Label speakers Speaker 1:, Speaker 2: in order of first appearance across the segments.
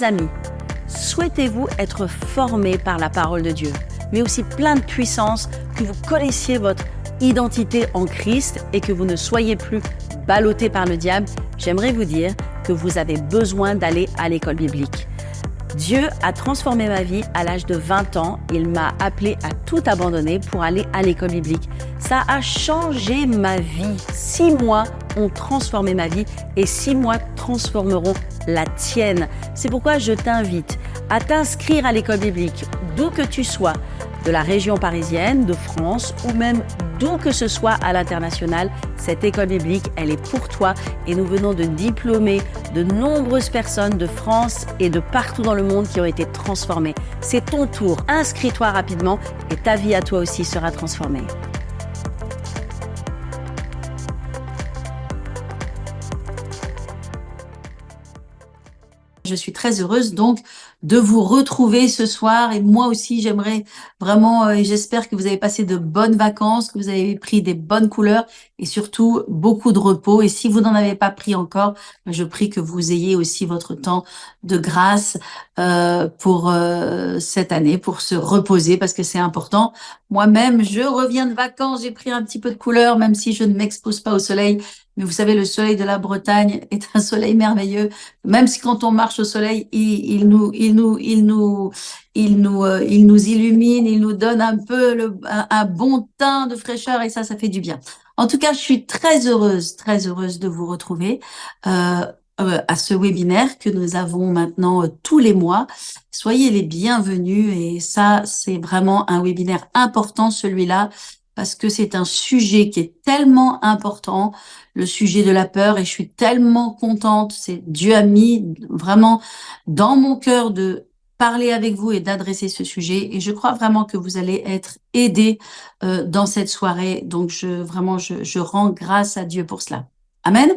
Speaker 1: Mes amis, souhaitez-vous être formés par la parole de Dieu, mais aussi plein de puissance, que vous connaissiez votre identité en Christ et que vous ne soyez plus ballottés par le diable? J'aimerais vous dire que vous avez besoin d'aller à l'école biblique. Dieu a transformé ma vie à l'âge de 20 ans. Il m'a appelé à tout abandonner pour aller à l'école biblique. Ça a changé ma vie. 6 mois ont transformé ma vie et 6 mois transformeront la tienne. C'est pourquoi je t'invite à t'inscrire à l'école biblique, d'où que tu sois, de la région parisienne, de France ou même d'où que ce soit à l'international. Cette école biblique, elle est pour toi et nous venons de diplômer de nombreuses personnes de France et de partout dans le monde qui ont été transformées. C'est ton tour. Inscris-toi rapidement et ta vie à toi aussi sera transformée. Je suis très heureuse donc de vous retrouver ce soir et moi aussi j'aimerais vraiment et j'espère que vous avez passé de bonnes vacances, que vous avez pris des bonnes couleurs et surtout beaucoup de repos. Et si vous n'en avez pas pris encore, je prie que vous ayez aussi votre temps de grâce pour cette année, pour se reposer parce que c'est important. Moi-même, je reviens de vacances, j'ai pris un petit peu de couleur même si je ne m'expose pas au soleil. Mais vous savez, le soleil de la Bretagne est un soleil merveilleux. Même si quand on marche au soleil, il nous illumine, il nous donne un peu un bon teint de fraîcheur et ça fait du bien. En tout cas, je suis très heureuse de vous retrouver à ce webinaire que nous avons maintenant tous les mois. Soyez les bienvenus et ça, c'est vraiment un webinaire important, celui-là, parce que c'est un sujet qui est tellement important, le sujet de la peur, et je suis tellement contente. C'est Dieu a mis vraiment dans mon cœur de parler avec vous et d'adresser ce sujet. Et je crois vraiment que vous allez être aidés dans cette soirée. Donc, je rends grâce à Dieu pour cela. Amen.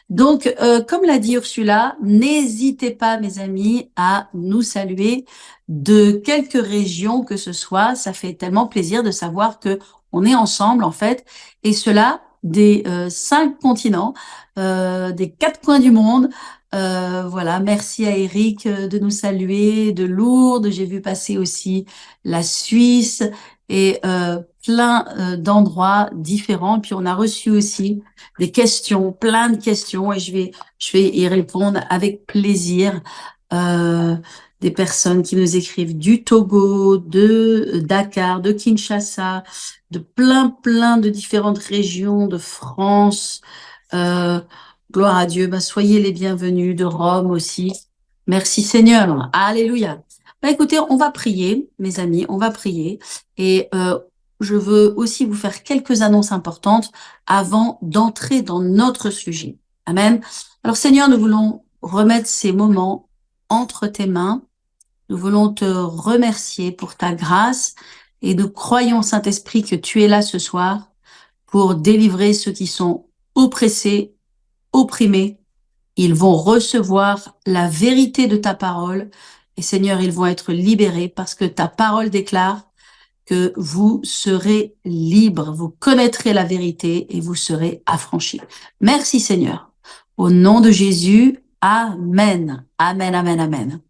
Speaker 1: Donc, comme l'a dit Ursula, n'hésitez pas, mes amis, à nous saluer de quelques régions que ce soit. Ça fait tellement plaisir de savoir que on est ensemble, en fait, et cela des 5 continents, des 4 coins du monde. Voilà, merci à Eric de nous saluer, de Lourdes. J'ai vu passer aussi la Suisse et plein d'endroits différents. Puis on a reçu aussi des questions, plein de questions, et je vais y répondre avec plaisir. Des personnes qui nous écrivent du Togo, de Dakar, de Kinshasa, de plein de différentes régions de France. Gloire à Dieu. Soyez les bienvenus, de Rome aussi. Merci Seigneur. Alléluia. Écoutez, on va prier, mes amis, on va prier. Et je veux aussi vous faire quelques annonces importantes avant d'entrer dans notre sujet. Amen. Alors Seigneur, nous voulons remettre ces moments entre tes mains. Nous voulons te remercier pour ta grâce et nous croyons, Saint-Esprit, que tu es là ce soir pour délivrer ceux qui sont oppressés, opprimés. Ils vont recevoir la vérité de ta parole et Seigneur, ils vont être libérés parce que ta parole déclare que vous serez libres, vous connaîtrez la vérité et vous serez affranchis. Merci Seigneur. Au nom de Jésus, Amen. Amen, amen, amen.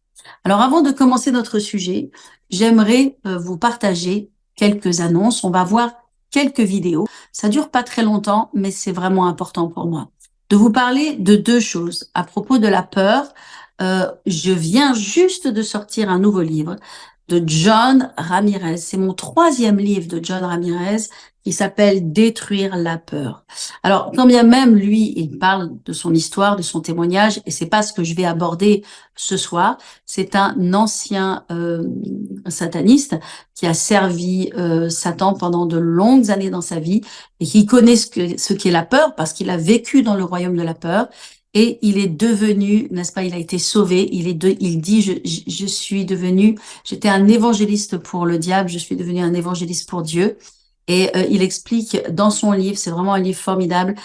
Speaker 1: Alors, avant de commencer notre sujet, j'aimerais vous partager quelques annonces. On va voir quelques vidéos. Ça dure pas très longtemps, mais c'est vraiment important pour moi de vous parler de 2 choses. À propos de la peur, je viens juste de sortir un nouveau livre de John Ramirez. C'est mon 3e livre de John Ramirez qui s'appelle Détruire la peur. Alors, quand bien même lui, il parle de son histoire, de son témoignage, et c'est pas ce que je vais aborder ce soir. C'est un ancien sataniste qui a servi Satan pendant de longues années dans sa vie et qui connaît ce qu'est la peur parce qu'il a vécu dans le royaume de la peur. Et il est devenu, n'est-ce pas, il a été sauvé, il dit, je suis devenu, j'étais un évangéliste pour le diable, je suis devenu un évangéliste pour Dieu. Et il explique dans son livre, c'est vraiment un livre formidable,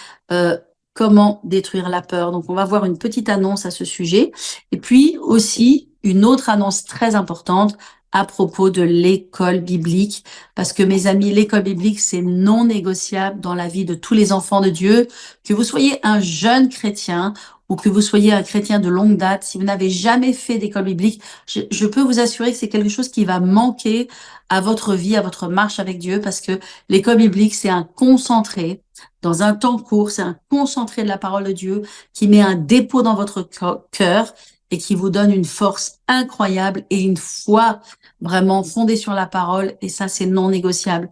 Speaker 1: comment détruire la peur. Donc on va voir une petite annonce à ce sujet. Et puis aussi une autre annonce très importante à propos de l'école biblique, parce que mes amis, l'école biblique, c'est non négociable dans la vie de tous les enfants de Dieu. Que vous soyez un jeune chrétien ou que vous soyez un chrétien de longue date, si vous n'avez jamais fait d'école biblique, je peux vous assurer que c'est quelque chose qui va manquer à votre vie, à votre marche avec Dieu, parce que l'école biblique, c'est un concentré dans un temps court, c'est un concentré de la parole de Dieu qui met un dépôt dans votre cœur et qui vous donne une force incroyable et une foi vraiment fondée sur la parole. Et ça, c'est non négociable.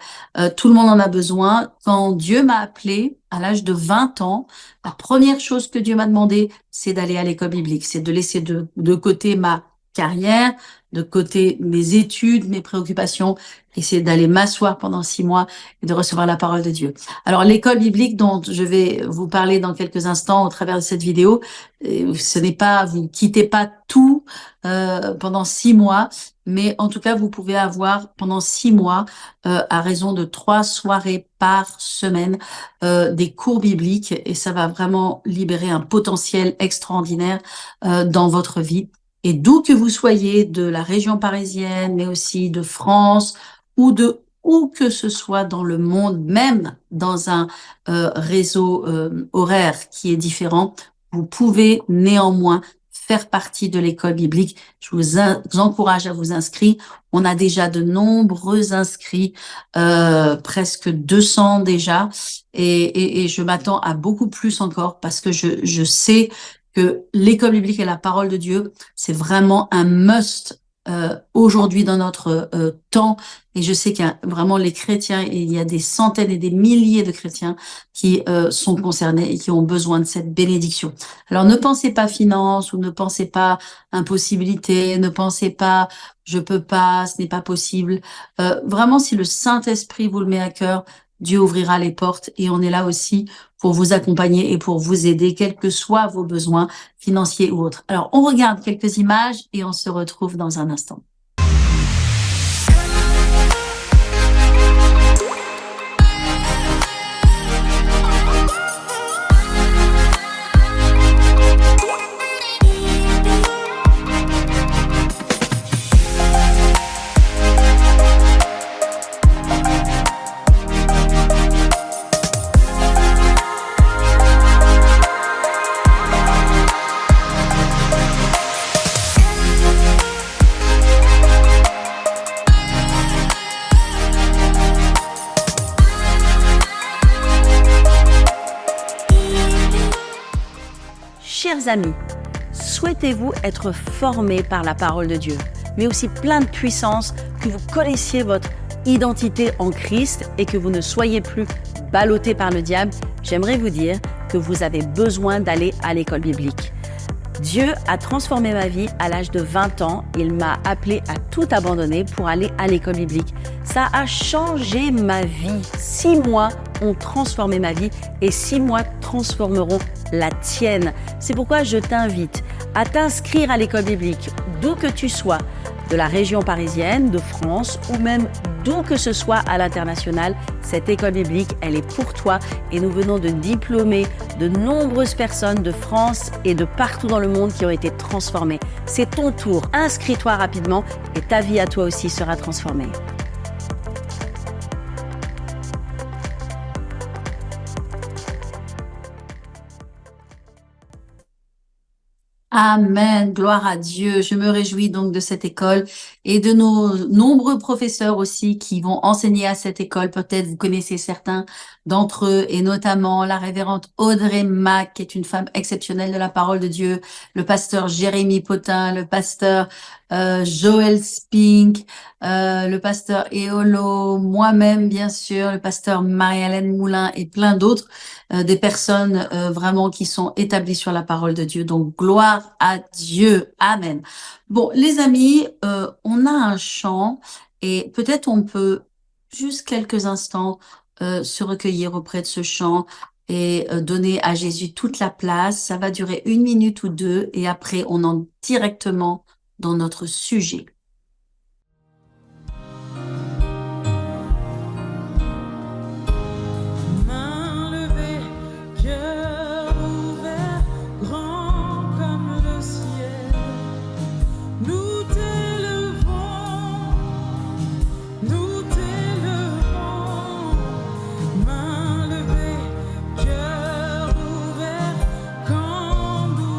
Speaker 1: Tout le monde en a besoin. Quand Dieu m'a appelé à l'âge de 20 ans, la première chose que Dieu m'a demandé, c'est d'aller à l'école biblique, c'est de laisser de côté ma carrière, de côté mes études, mes préoccupations, et c'est d'aller m'asseoir pendant 6 mois et de recevoir la parole de Dieu. Alors, l'école biblique dont je vais vous parler dans quelques instants au travers de cette vidéo, ce n'est pas, vous quittez pas tout pendant 6 mois, mais en tout cas, vous pouvez avoir pendant 6 mois, à raison de 3 soirées par semaine, des cours bibliques, et ça va vraiment libérer un potentiel extraordinaire dans votre vie. Et d'où que vous soyez, de la région parisienne, mais aussi de France ou de où que ce soit dans le monde, même dans un réseau horaire qui est différent, vous pouvez néanmoins faire partie de l'école biblique. Je vous encourage à vous inscrire. On a déjà de nombreux inscrits, presque 200 déjà, et je m'attends à beaucoup plus encore parce que je sais que l'école biblique et la parole de Dieu, c'est vraiment un must aujourd'hui dans notre temps. Et je sais qu'il y a vraiment les chrétiens, et il y a des centaines et des milliers de chrétiens qui sont concernés et qui ont besoin de cette bénédiction. Alors ne pensez pas finance, ou ne pensez pas impossibilité, ne pensez pas je peux pas, ce n'est pas possible. Vraiment, si le Saint-Esprit vous le met à cœur, Dieu ouvrira les portes, et on est là aussi pour vous accompagner et pour vous aider, quels que soient vos besoins financiers ou autres. Alors, on regarde quelques images et on se retrouve dans un instant.
Speaker 2: Chers amis, souhaitez-vous être formés par la parole de Dieu, mais aussi plein de puissance, que vous connaissiez votre identité en Christ et que vous ne soyez plus ballottés par le diable? J'aimerais vous dire que vous avez besoin d'aller à l'école biblique. Dieu a transformé ma vie à l'âge de 20 ans. Il m'a appelé à tout abandonner pour aller à l'école biblique. Ça a changé ma vie. 6 mois ont transformé ma vie et 6 mois transformeront la tienne. C'est pourquoi je t'invite à t'inscrire à l'école biblique, d'où que tu sois, de la région parisienne, de France ou même d'où que ce soit à l'international. Cette école biblique, elle est pour toi et nous venons de diplômer de nombreuses personnes de France et de partout dans le monde qui ont été transformées. C'est ton tour, inscris-toi rapidement et ta vie à toi aussi sera transformée.
Speaker 1: Amen, gloire à Dieu. Je me réjouis donc de cette école et de nos nombreux professeurs aussi qui vont enseigner à cette école. Peut-être vous connaissez certains d'entre eux, et notamment la révérende Audrey Mack, qui est une femme exceptionnelle de la parole de Dieu, le pasteur Jérémy Potin, le pasteur Joel Spink, le pasteur Eolo, moi-même bien sûr, le pasteur Marie-Hélène Moulin et plein d'autres, des personnes vraiment qui sont établies sur la parole de Dieu. Donc gloire à Dieu, amen. Bon les amis, on a un chant et peut-être on peut juste quelques instants se recueillir auprès de ce chant et donner à Jésus toute la place. Ça va durer 1 minute ou 2 et après on entre directement dans notre sujet.
Speaker 3: Main levée, cœur ouvert, grand comme le ciel, nous t'élevons, nous t'élevons. Main levée, cœur ouvert, quand nous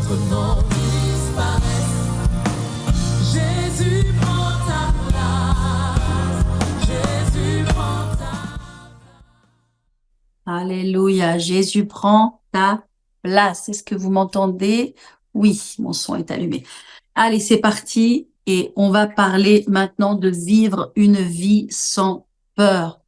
Speaker 3: d'autres noms disparaissent. Jésus prend ta place. Jésus prend ta
Speaker 1: Alléluia. Jésus prend ta place. Est-ce que vous m'entendez? Oui, mon son est allumé. Allez, c'est parti. Et on va parler maintenant de vivre une vie sans peur.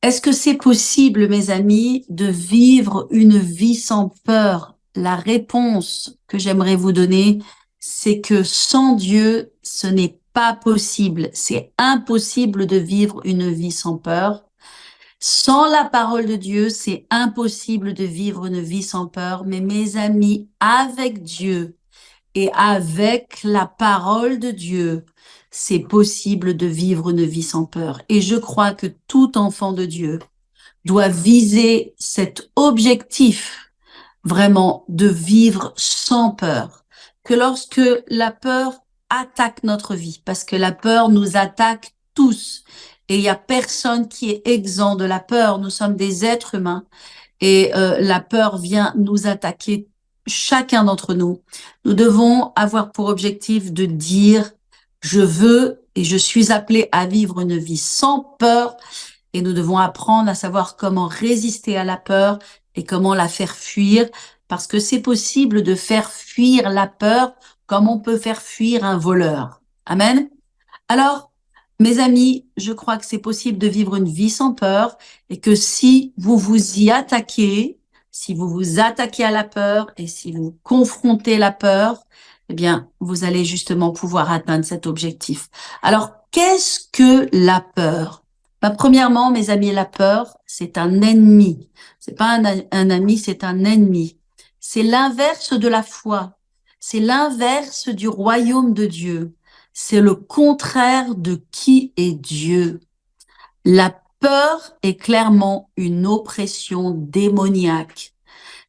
Speaker 1: Est-ce que c'est possible, mes amis, de vivre une vie sans peur? La réponse que j'aimerais vous donner, c'est que sans Dieu, ce n'est pas possible. C'est impossible de vivre une vie sans peur. Sans la parole de Dieu, c'est impossible de vivre une vie sans peur. Mais mes amis, avec Dieu et avec la parole de Dieu, c'est possible de vivre une vie sans peur. Et je crois que tout enfant de Dieu doit viser cet objectif vraiment de vivre sans peur. Que lorsque la peur attaque notre vie, parce que la peur nous attaque tous, et il n'y a personne qui est exempt de la peur. Nous sommes des êtres humains et la peur vient nous attaquer chacun d'entre nous. Nous devons avoir pour objectif de dire je veux et je suis appelé à vivre une vie sans peur et nous devons apprendre à savoir comment résister à la peur et comment la faire fuir parce que c'est possible de faire fuir la peur comme on peut faire fuir un voleur. Amen. Alors, mes amis, je crois que c'est possible de vivre une vie sans peur et que si vous vous y attaquez, si vous vous attaquez à la peur et si vous confrontez la peur, eh bien, vous allez justement pouvoir atteindre cet objectif. Alors, qu'est-ce que la peur? Premièrement, mes amis, la peur, c'est un ennemi. C'est pas un ami, c'est un ennemi. C'est l'inverse de la foi. C'est l'inverse du royaume de Dieu. C'est le contraire de qui est Dieu. La peur est clairement une oppression démoniaque.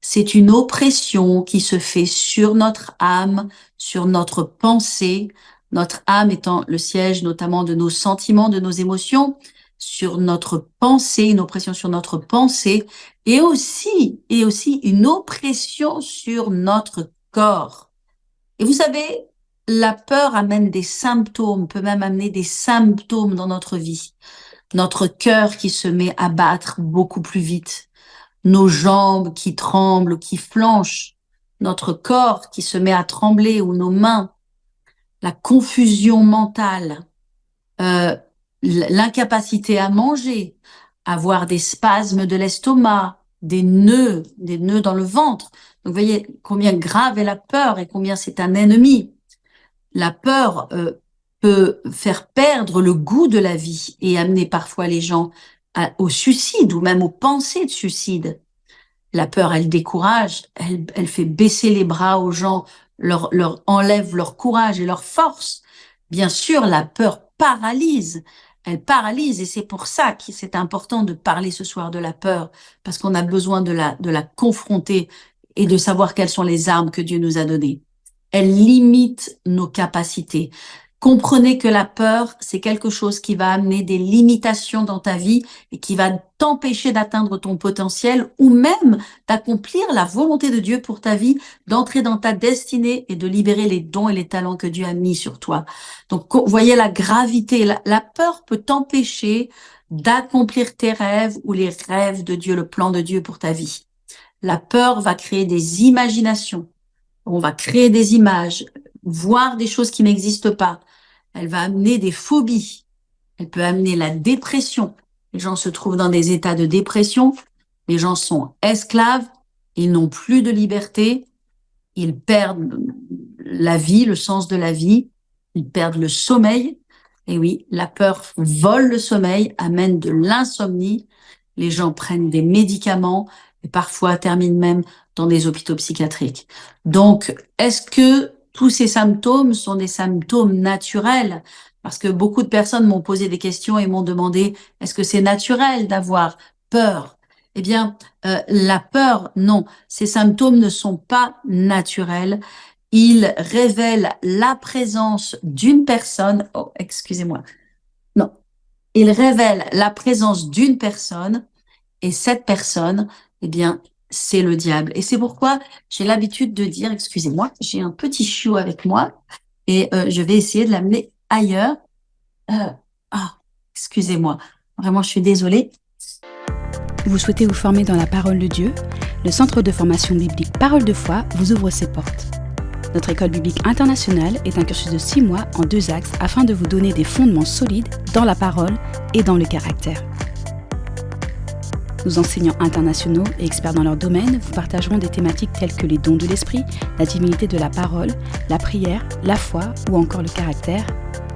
Speaker 1: C'est une oppression qui se fait sur notre âme, sur notre pensée, notre âme étant le siège notamment de nos sentiments, de nos émotions, sur notre pensée, une oppression sur notre pensée, et aussi une oppression sur notre corps. Et vous savez, la peur amène des symptômes, peut même amener des symptômes dans notre vie. Notre cœur qui se met à battre beaucoup plus vite, nos jambes qui tremblent, qui flanchent, notre corps qui se met à trembler ou nos mains, la confusion mentale, l'incapacité à manger, avoir des spasmes de l'estomac, des nœuds dans le ventre. Donc, vous voyez combien grave est la peur et combien c'est un ennemi. La peur peut faire perdre le goût de la vie et amener parfois les gens au suicide ou même aux pensées de suicide. La peur, elle décourage, elle fait baisser les bras aux gens, leur enlève leur courage et leur force. Bien sûr, la peur paralyse. Elle paralyse et c'est pour ça que c'est important de parler ce soir de la peur, parce qu'on a besoin de la confronter et de savoir quelles sont les armes que Dieu nous a données. Elle limite nos capacités. Comprenez que la peur, c'est quelque chose qui va amener des limitations dans ta vie et qui va t'empêcher d'atteindre ton potentiel ou même d'accomplir la volonté de Dieu pour ta vie, d'entrer dans ta destinée et de libérer les dons et les talents que Dieu a mis sur toi. Donc, voyez la gravité. La peur peut t'empêcher d'accomplir tes rêves ou les rêves de Dieu, le plan de Dieu pour ta vie. La peur va créer des imaginations. On va créer des images, voir des choses qui n'existent pas. Elle va amener des phobies. Elle peut amener la dépression. Les gens se trouvent dans des états de dépression. Les gens sont esclaves. Ils n'ont plus de liberté. Ils perdent la vie, le sens de la vie. Ils perdent le sommeil. Et oui, la peur vole le sommeil, amène de l'insomnie. Les gens prennent des médicaments et parfois terminent même dans des hôpitaux psychiatriques. Donc, est-ce que tous ces symptômes sont des symptômes naturels? Parce que beaucoup de personnes m'ont posé des questions et m'ont demandé, est-ce que c'est naturel d'avoir peur? Eh bien, la peur, non. Ces symptômes ne sont pas naturels. Ils révèlent la présence d'une personne. Oh, excusez-moi. Non. Ils révèlent la présence d'une personne et cette personne, eh bien, c'est le diable. Et c'est pourquoi j'ai l'habitude de dire, excusez-moi, j'ai un petit chiot avec moi et je vais essayer de l'amener ailleurs. Euh, ah, excusez-moi, vraiment, je suis désolée.
Speaker 4: Vous souhaitez vous former dans la parole de Dieu? Le Centre de formation biblique Parole de foi vous ouvre ses portes. Notre école biblique internationale est un cursus de 6 mois en 2 axes afin de vous donner des fondements solides dans la parole et dans le caractère. Nos enseignants internationaux et experts dans leur domaine vous partageront des thématiques telles que les dons de l'esprit, la divinité de la parole, la prière, la foi ou encore le caractère,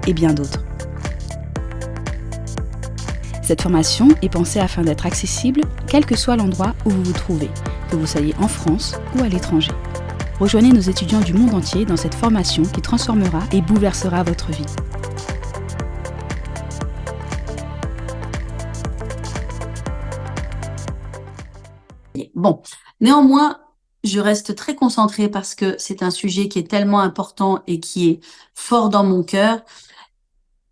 Speaker 4: et bien d'autres. Cette formation est pensée afin d'être accessible quel que soit l'endroit où vous vous trouvez, que vous soyez en France ou à l'étranger. Rejoignez nos étudiants du monde entier dans cette formation qui transformera et bouleversera votre vie.
Speaker 1: Bon, néanmoins, je reste très concentrée parce que c'est un sujet qui est tellement important et qui est fort dans mon cœur.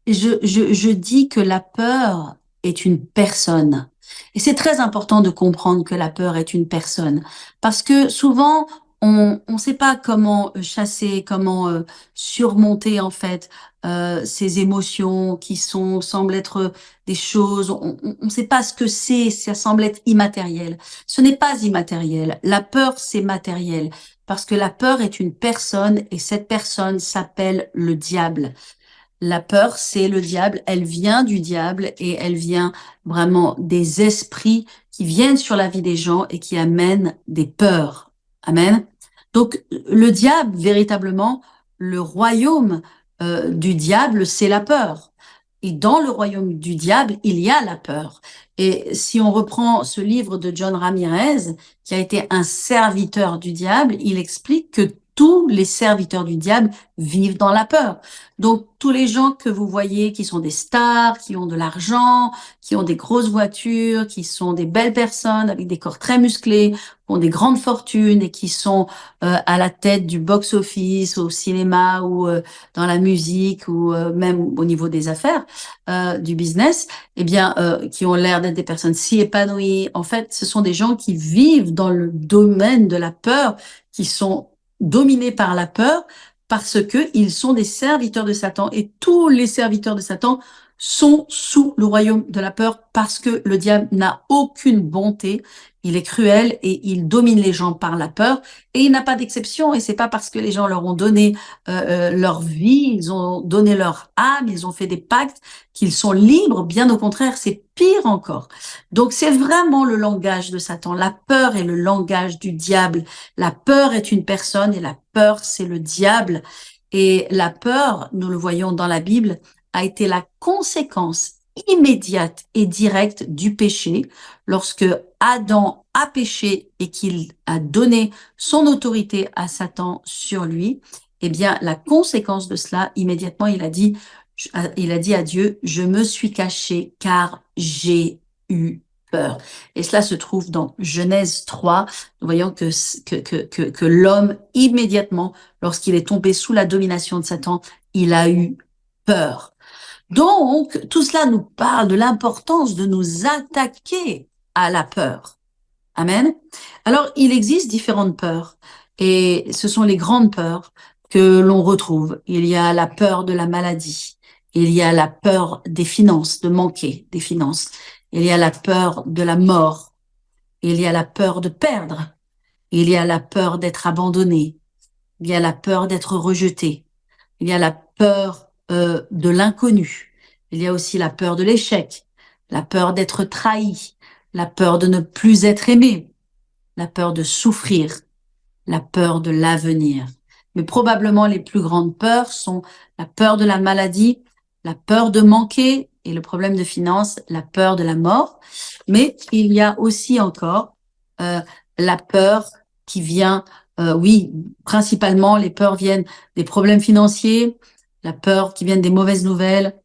Speaker 1: Je dis que la peur est une personne. Et c'est très important de comprendre que la peur est une personne. Parce que souvent, on ne sait pas comment chasser, comment surmonter en fait ces émotions qui semblent être des choses. On ne sait pas ce que c'est, ça semble être immatériel. Ce n'est pas immatériel. La peur, c'est matériel. Parce que la peur est une personne et cette personne s'appelle le diable. La peur, c'est le diable, elle vient du diable et elle vient vraiment des esprits qui viennent sur la vie des gens et qui amènent des peurs. Amen. Donc, le diable, véritablement, le royaume du diable, c'est la peur. Et dans le royaume du diable, il y a la peur. Et si on reprend ce livre de John Ramirez, qui a été un serviteur du diable, il explique que tous les serviteurs du diable vivent dans la peur. Donc, tous les gens que vous voyez qui sont des stars, qui ont de l'argent, qui ont des grosses voitures, qui sont des belles personnes avec des corps très musclés, qui ont des grandes fortunes et qui sont à la tête du box-office, au cinéma ou dans la musique ou même au niveau des affaires, du business, eh bien, qui ont l'air d'être des personnes si épanouies. En fait, ce sont des gens qui vivent dans le domaine de la peur, qui sont dominés par la peur, parce que ils sont des serviteurs de Satan et tous les serviteurs de Satan sont sous le royaume de la peur parce que le diable n'a aucune bonté, il est cruel et il domine les gens par la peur et il n'a pas d'exception et c'est pas parce que les gens leur ont donné leur vie, ils ont donné leur âme, ils ont fait des pactes qu'ils sont libres, bien au contraire, c'est pire encore. Donc c'est vraiment le langage de Satan, la peur est le langage du diable, la peur est une personne et la peur c'est le diable et la peur, nous le voyons dans la Bible, a été la conséquence immédiate et directe du péché lorsque Adam a péché et qu'il a donné son autorité à Satan sur lui. Eh bien, la conséquence de cela, immédiatement, il a dit à Dieu, je me suis caché car j'ai eu peur. Et cela se trouve dans Genèse 3. Nous voyons que l'homme, immédiatement, lorsqu'il est tombé sous la domination de Satan, il a eu peur. Donc, tout cela nous parle de l'importance de nous attaquer à la peur. Amen. Alors, il existe différentes peurs et ce sont les grandes peurs que l'on retrouve. Il y a la peur de la maladie. Il y a la peur des finances, de manquer des finances. Il y a la peur de la mort. Il y a la peur de perdre. Il y a la peur d'être abandonné. Il y a la peur d'être rejeté. Il y a la peur de l'inconnu. Il y a aussi la peur de l'échec, la peur d'être trahi, la peur de ne plus être aimé, la peur de souffrir, la peur de l'avenir. Mais probablement les plus grandes peurs sont la peur de la maladie, la peur de manquer et le problème de finances, la peur de la mort. Mais il y a aussi encore la peur qui vient, oui, principalement les peurs viennent des problèmes financiers, la peur qui vient des mauvaises nouvelles,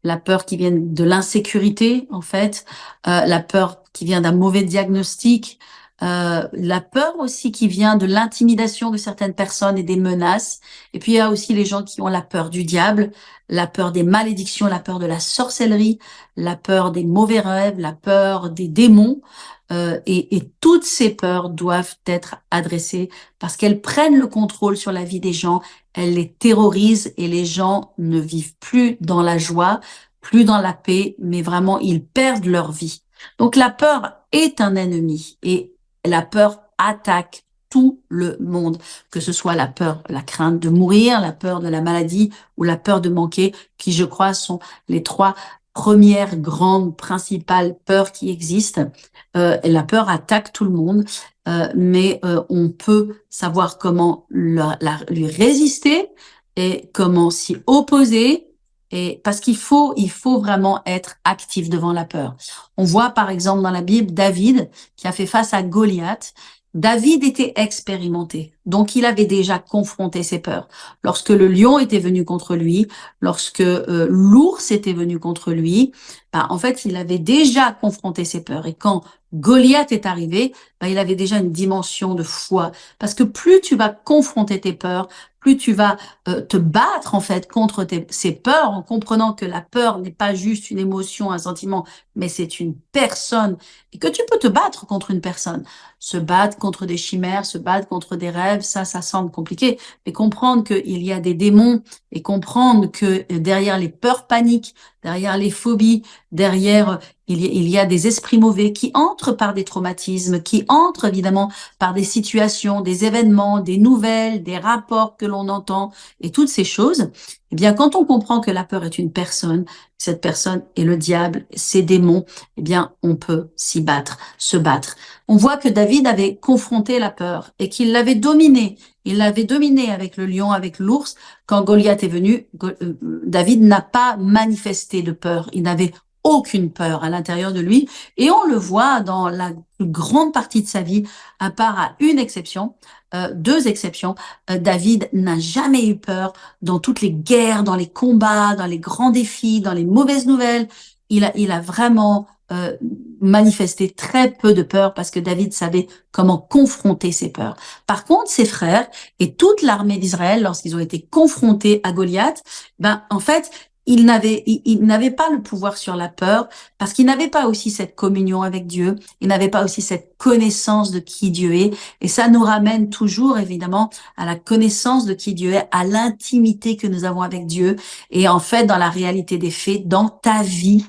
Speaker 1: la peur qui vient de l'insécurité, en fait, la peur qui vient d'un mauvais diagnostic, la peur aussi qui vient de l'intimidation de certaines personnes et des menaces. Et puis il y a aussi les gens qui ont la peur du diable, la peur des malédictions, la peur de la sorcellerie, la peur des mauvais rêves, la peur des démons. Et toutes ces peurs doivent être adressées parce qu'elles prennent le contrôle sur la vie des gens, elles les terrorisent et les gens ne vivent plus dans la joie, plus dans la paix, mais vraiment ils perdent leur vie. Donc la peur est un ennemi et la peur attaque tout le monde, que ce soit la peur, la crainte de mourir, la peur de la maladie ou la peur de manquer, qui je crois sont les trois premières grandes principales peurs qui existent. Et la peur attaque tout le monde, mais on peut savoir comment lui résister et comment s'y opposer. Et parce il faut vraiment être actif devant la peur. On voit par exemple dans la Bible David qui a fait face à Goliath. David était expérimenté, donc il avait déjà confronté ses peurs. Lorsque le lion était venu contre lui, lorsque l'ours était venu contre lui, bah, en fait, il avait déjà confronté ses peurs. Et quand Goliath est arrivé, bah, il avait déjà une dimension de foi. Parce que plus tu vas confronter tes peurs, plus tu vas te battre en fait contre ces peurs, en comprenant que la peur n'est pas juste une émotion, un sentiment, mais c'est une personne et que tu peux te battre contre une personne. Se battre contre des chimères, se battre contre des rêves, ça semble compliqué. Mais comprendre qu'il y a des démons et comprendre que derrière les peurs paniques, derrière les phobies, derrière il y a des esprits mauvais qui entrent par des traumatismes, qui entrent évidemment par des situations, des événements, des nouvelles, des rapports que l'on entend et toutes ces choses. Eh bien, quand on comprend que la peur est une personne, cette personne est le diable, ses démons, eh bien, on peut s'y battre, se battre. On voit que David avait confronté la peur et qu'il l'avait dominée. Il l'avait dominée avec le lion, avec l'ours. Quand Goliath est venu, David n'a pas manifesté de peur. Il n'avait aucune peur à l'intérieur de lui. Et on le voit dans la plus grande partie de sa vie, à part à une exception, deux exceptions. David n'a jamais eu peur dans toutes les guerres, dans les combats, dans les grands défis, dans les mauvaises nouvelles. Il a vraiment manifesté très peu de peur parce que David savait comment confronter ses peurs. Par contre, ses frères et toute l'armée d'Israël, lorsqu'ils ont été confrontés à Goliath, ben en fait, il n'avait pas le pouvoir sur la peur parce qu'il n'avait pas aussi cette communion avec Dieu, il n'avait pas aussi cette connaissance de qui Dieu est. Et ça nous ramène toujours, évidemment, à la connaissance de qui Dieu est, à l'intimité que nous avons avec Dieu. Et en fait, dans la réalité des faits, dans ta vie,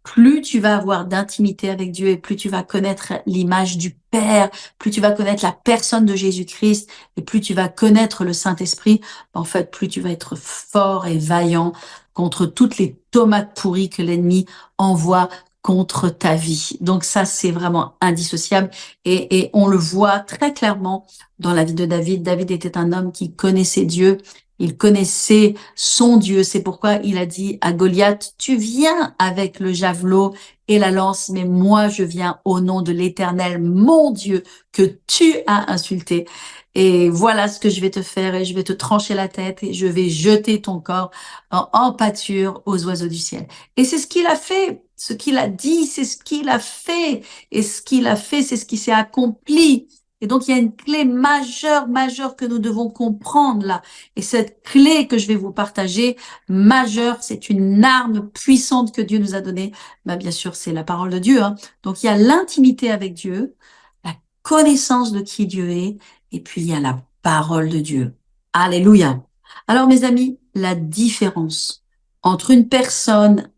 Speaker 1: plus tu vas avoir d'intimité avec Dieu et plus tu vas connaître l'image du Père, plus tu vas connaître la personne de Jésus-Christ et plus tu vas connaître le Saint-Esprit, en fait, plus tu vas être fort et vaillant contre toutes les tomates pourries que l'ennemi envoie contre ta vie. Donc ça, c'est vraiment indissociable et on le voit très clairement dans la vie de David. David était un homme qui connaissait Dieu. Il connaissait son Dieu. C'est pourquoi il a dit à Goliath, tu viens avec le javelot et la lance, mais moi je viens au nom de l'Éternel, mon Dieu, que tu as insulté. Et voilà ce que je vais te faire et je vais te trancher la tête et je vais jeter ton corps en pâture aux oiseaux du ciel. Et c'est ce qu'il a fait. Ce qu'il a dit, c'est ce qu'il a fait. Et ce qu'il a fait, c'est ce qui s'est accompli. Et donc, il y a une clé majeure que nous devons comprendre là. Et cette clé que je vais vous partager, majeure, c'est une arme puissante que Dieu nous a donnée. Ben, bien sûr, c'est la parole de Dieu, hein. Donc, il y a l'intimité avec Dieu, la connaissance de qui Dieu est, et puis il y a la parole de Dieu. Alléluia. Alors, mes amis, la différence entre une personne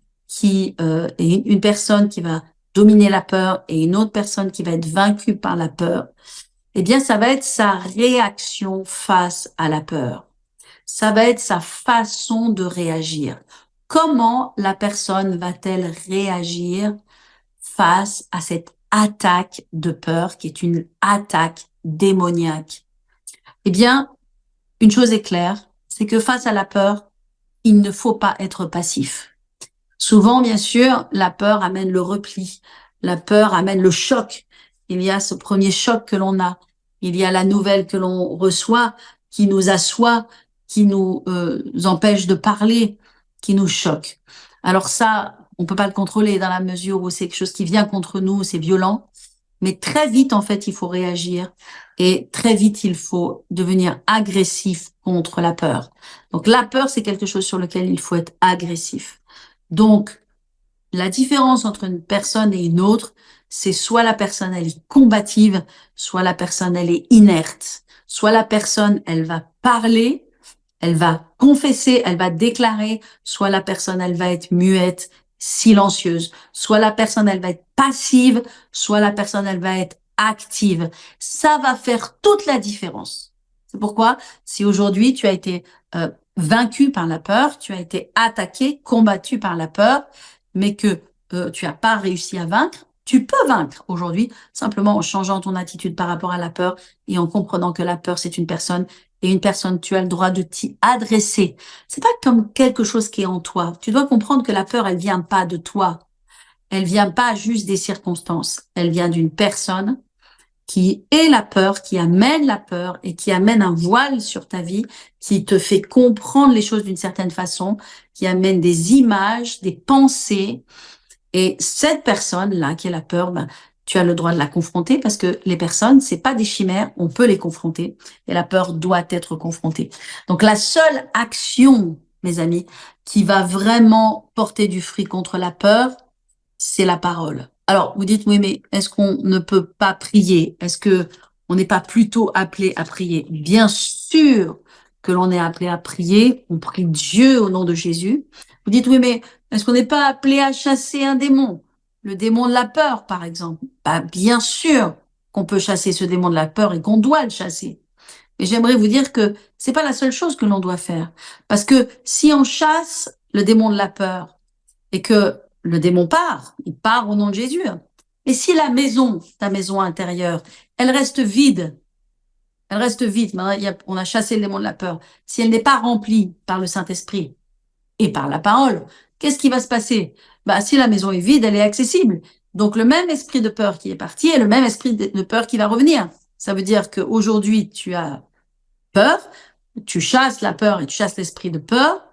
Speaker 1: et une personne qui va dominer la peur et une autre personne qui va être vaincue par la peur, eh bien, ça va être sa réaction face à la peur. Ça va être sa façon de réagir. Comment la personne va-t-elle réagir face à cette attaque de peur qui est une attaque démoniaque? Eh bien, une chose est claire, c'est que face à la peur, il ne faut pas être passif. Souvent, bien sûr, la peur amène le repli. La peur amène le choc. Il y a ce premier choc que l'on a. Il y a la nouvelle que l'on reçoit, qui nous assoit, qui nous empêche de parler, qui nous choque. Alors ça, on peut pas le contrôler dans la mesure où c'est quelque chose qui vient contre nous, c'est violent. mais très vite, en fait, il faut réagir et très vite, il faut devenir agressif contre la peur. Donc, la peur, c'est quelque chose sur lequel il faut être agressif. Donc, la différence entre une personne et une autre, c'est soit la personne, elle est combative, soit la personne, elle est inerte. Soit la personne, elle va parler, elle va confesser, elle va déclarer, soit la personne, elle va être muette, silencieuse, soit la personne, elle va être passive, soit la personne, elle va être active. Ça va faire toute la différence. C'est pourquoi, si aujourd'hui tu as été vaincu par la peur, tu as été attaqué, combattu par la peur, mais que tu n'as pas réussi à vaincre, tu peux vaincre aujourd'hui simplement en changeant ton attitude par rapport à la peur et en comprenant que la peur, c'est une personne et une personne, tu as le droit de t'y adresser. C'est pas comme quelque chose qui est en toi. Tu dois comprendre que la peur, elle vient pas de toi. Elle vient pas juste des circonstances. Elle vient d'une personne qui est la peur, qui amène la peur et qui amène un voile sur ta vie, qui te fait comprendre les choses d'une certaine façon, qui amène des images, des pensées. Et cette personne-là, qui est la peur, ben, tu as le droit de la confronter parce que les personnes, c'est pas des chimères, on peut les confronter et la peur doit être confrontée. Donc la seule action, mes amis, qui va vraiment porter du fruit contre la peur, c'est la parole. Alors, vous dites, oui, mais est-ce qu'on ne peut pas prier? Est-ce que on n'est pas plutôt appelé à prier? Bien sûr que l'on est appelé à prier. On prie Dieu au nom de Jésus. Vous dites, oui, mais est-ce qu'on n'est pas appelé à chasser un démon? Le démon de la peur, par exemple. Bah, bien sûr qu'on peut chasser ce démon de la peur et qu'on doit le chasser. Mais j'aimerais vous dire que c'est pas la seule chose que l'on doit faire. Parce que si on chasse le démon de la peur, et que le démon part, il part au nom de Jésus. Et si la maison, ta maison intérieure, elle reste vide, maintenant, on a chassé le démon de la peur, si elle n'est pas remplie par le Saint-Esprit et par la parole, qu'est-ce qui va se passer? Bah, si la maison est vide, elle est accessible. Donc le même esprit de peur qui est parti est le même esprit de peur qui va revenir. Ça veut dire qu'aujourd'hui, tu as peur, tu chasses la peur et tu chasses l'esprit de peur.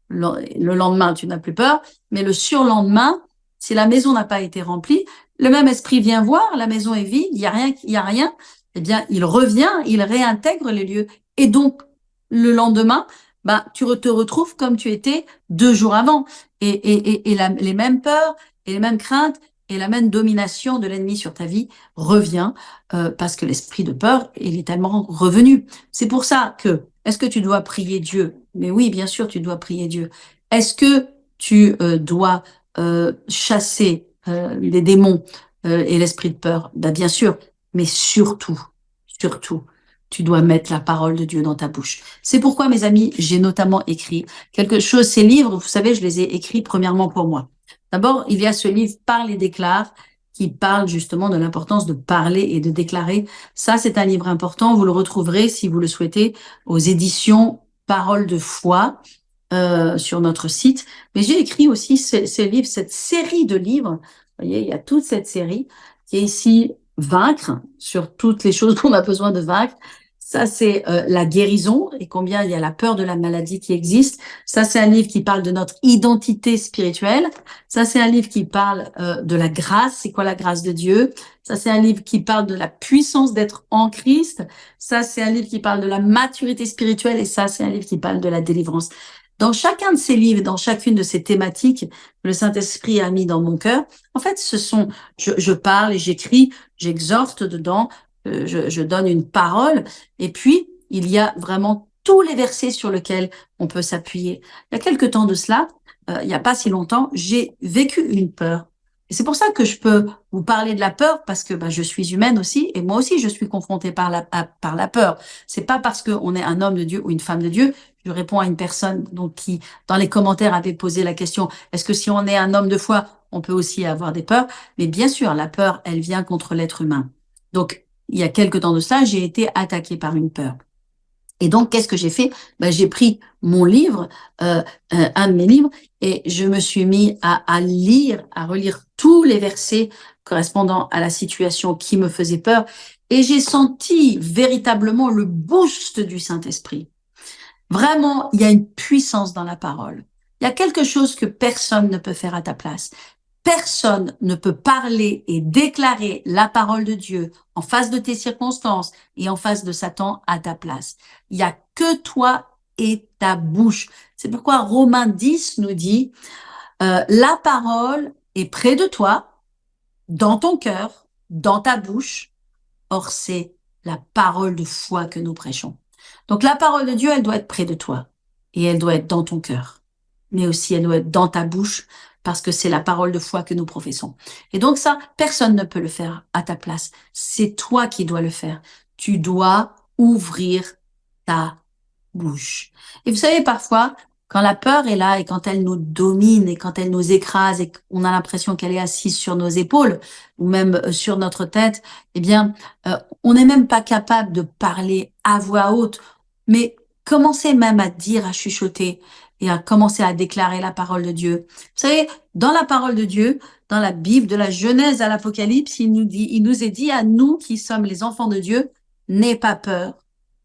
Speaker 1: Le lendemain, tu n'as plus peur, mais le surlendemain, si la maison n'a pas été remplie, le même esprit vient voir, la maison est vide, il y a rien, eh bien, il revient, il réintègre les lieux. Et donc, le lendemain, bah, tu te retrouves comme tu étais 2 jours avant. Les mêmes peurs et les mêmes craintes et la même domination de l'ennemi sur ta vie revient parce que l'esprit de peur, il est tellement revenu. C'est pour ça que, est-ce que tu dois prier Dieu? Mais oui, bien sûr, tu dois prier Dieu. Est-ce que tu dois chasser les démons et l'esprit de peur? Ben, bien sûr, mais surtout, tu dois mettre la parole de Dieu dans ta bouche. C'est pourquoi, mes amis, j'ai notamment écrit quelque chose. Ces livres, vous savez, je les ai écrits premièrement pour moi. D'abord, il y a ce livre Parle et déclare qui parle justement de l'importance de parler et de déclarer. Ça, c'est un livre important. Vous le retrouverez, si vous le souhaitez, aux éditions Parole de foi sur notre site. Mais j'ai écrit aussi ce livre, cette série de livres. Vous voyez, il y a toute cette série qui est ici Vaincre, sur toutes les choses qu'on a besoin de vaincre. Ça, c'est la guérison et combien il y a la peur de la maladie qui existe. Ça, c'est un livre qui parle de notre identité spirituelle. Ça, c'est un livre qui parle de la grâce. C'est quoi la grâce de Dieu? Ça, c'est un livre qui parle de la puissance d'être en Christ. Ça, c'est un livre qui parle de la maturité spirituelle. Et ça, c'est un livre qui parle de la délivrance. Dans chacun de ces livres, dans chacune de ces thématiques que le Saint-Esprit a mis dans mon cœur, en fait, je parle et j'écris, j'exhorte dedans, je donne une parole, et puis il y a vraiment tous les versets sur lesquels on peut s'appuyer. Il y a quelque temps de cela, il n'y a pas si longtemps, j'ai vécu une peur. Et c'est pour ça que je peux vous parler de la peur, parce que je suis humaine aussi, et moi aussi je suis confrontée par la peur. C'est pas parce qu'on est un homme de Dieu ou une femme de Dieu. Je réponds à une personne donc qui, dans les commentaires, avait posé la question, est-ce que si on est un homme de foi, on peut aussi avoir des peurs? Mais bien sûr, la peur, elle vient contre l'être humain. Donc, il y a quelque temps de ça, j'ai été attaquée par une peur. Et donc, qu'est-ce que j'ai fait? J'ai pris mon livre, un de mes livres, et je me suis mis à lire, à relire tous les versets correspondant à la situation qui me faisait peur. Et j'ai senti véritablement le boost du Saint-Esprit. Vraiment, il y a une puissance dans la parole. Il y a quelque chose que personne ne peut faire à ta place. personne ne peut parler et déclarer la parole de Dieu en face de tes circonstances et en face de Satan à ta place. Il y a que toi et ta bouche. C'est pourquoi Romains 10 nous dit, la parole est près de toi, dans ton cœur, dans ta bouche. Or, c'est la parole de foi que nous prêchons. Donc, la parole de Dieu, elle doit être près de toi et elle doit être dans ton cœur, mais aussi elle doit être dans ta bouche parce que c'est la parole de foi que nous professons. Et donc ça, personne ne peut le faire à ta place. C'est toi qui dois le faire. Tu dois ouvrir ta bouche. Et vous savez, parfois, quand la peur est là et quand elle nous domine et quand elle nous écrase et qu'on a l'impression qu'elle est assise sur nos épaules ou même sur notre tête, eh bien, on n'est même pas capable de parler à voix haute, mais commencez même à dire, à chuchoter et à commencer à déclarer la parole de Dieu. Vous savez, dans la parole de Dieu, dans la Bible, de la Genèse à l'Apocalypse, il nous est dit à nous qui sommes les enfants de Dieu, n'aie pas peur,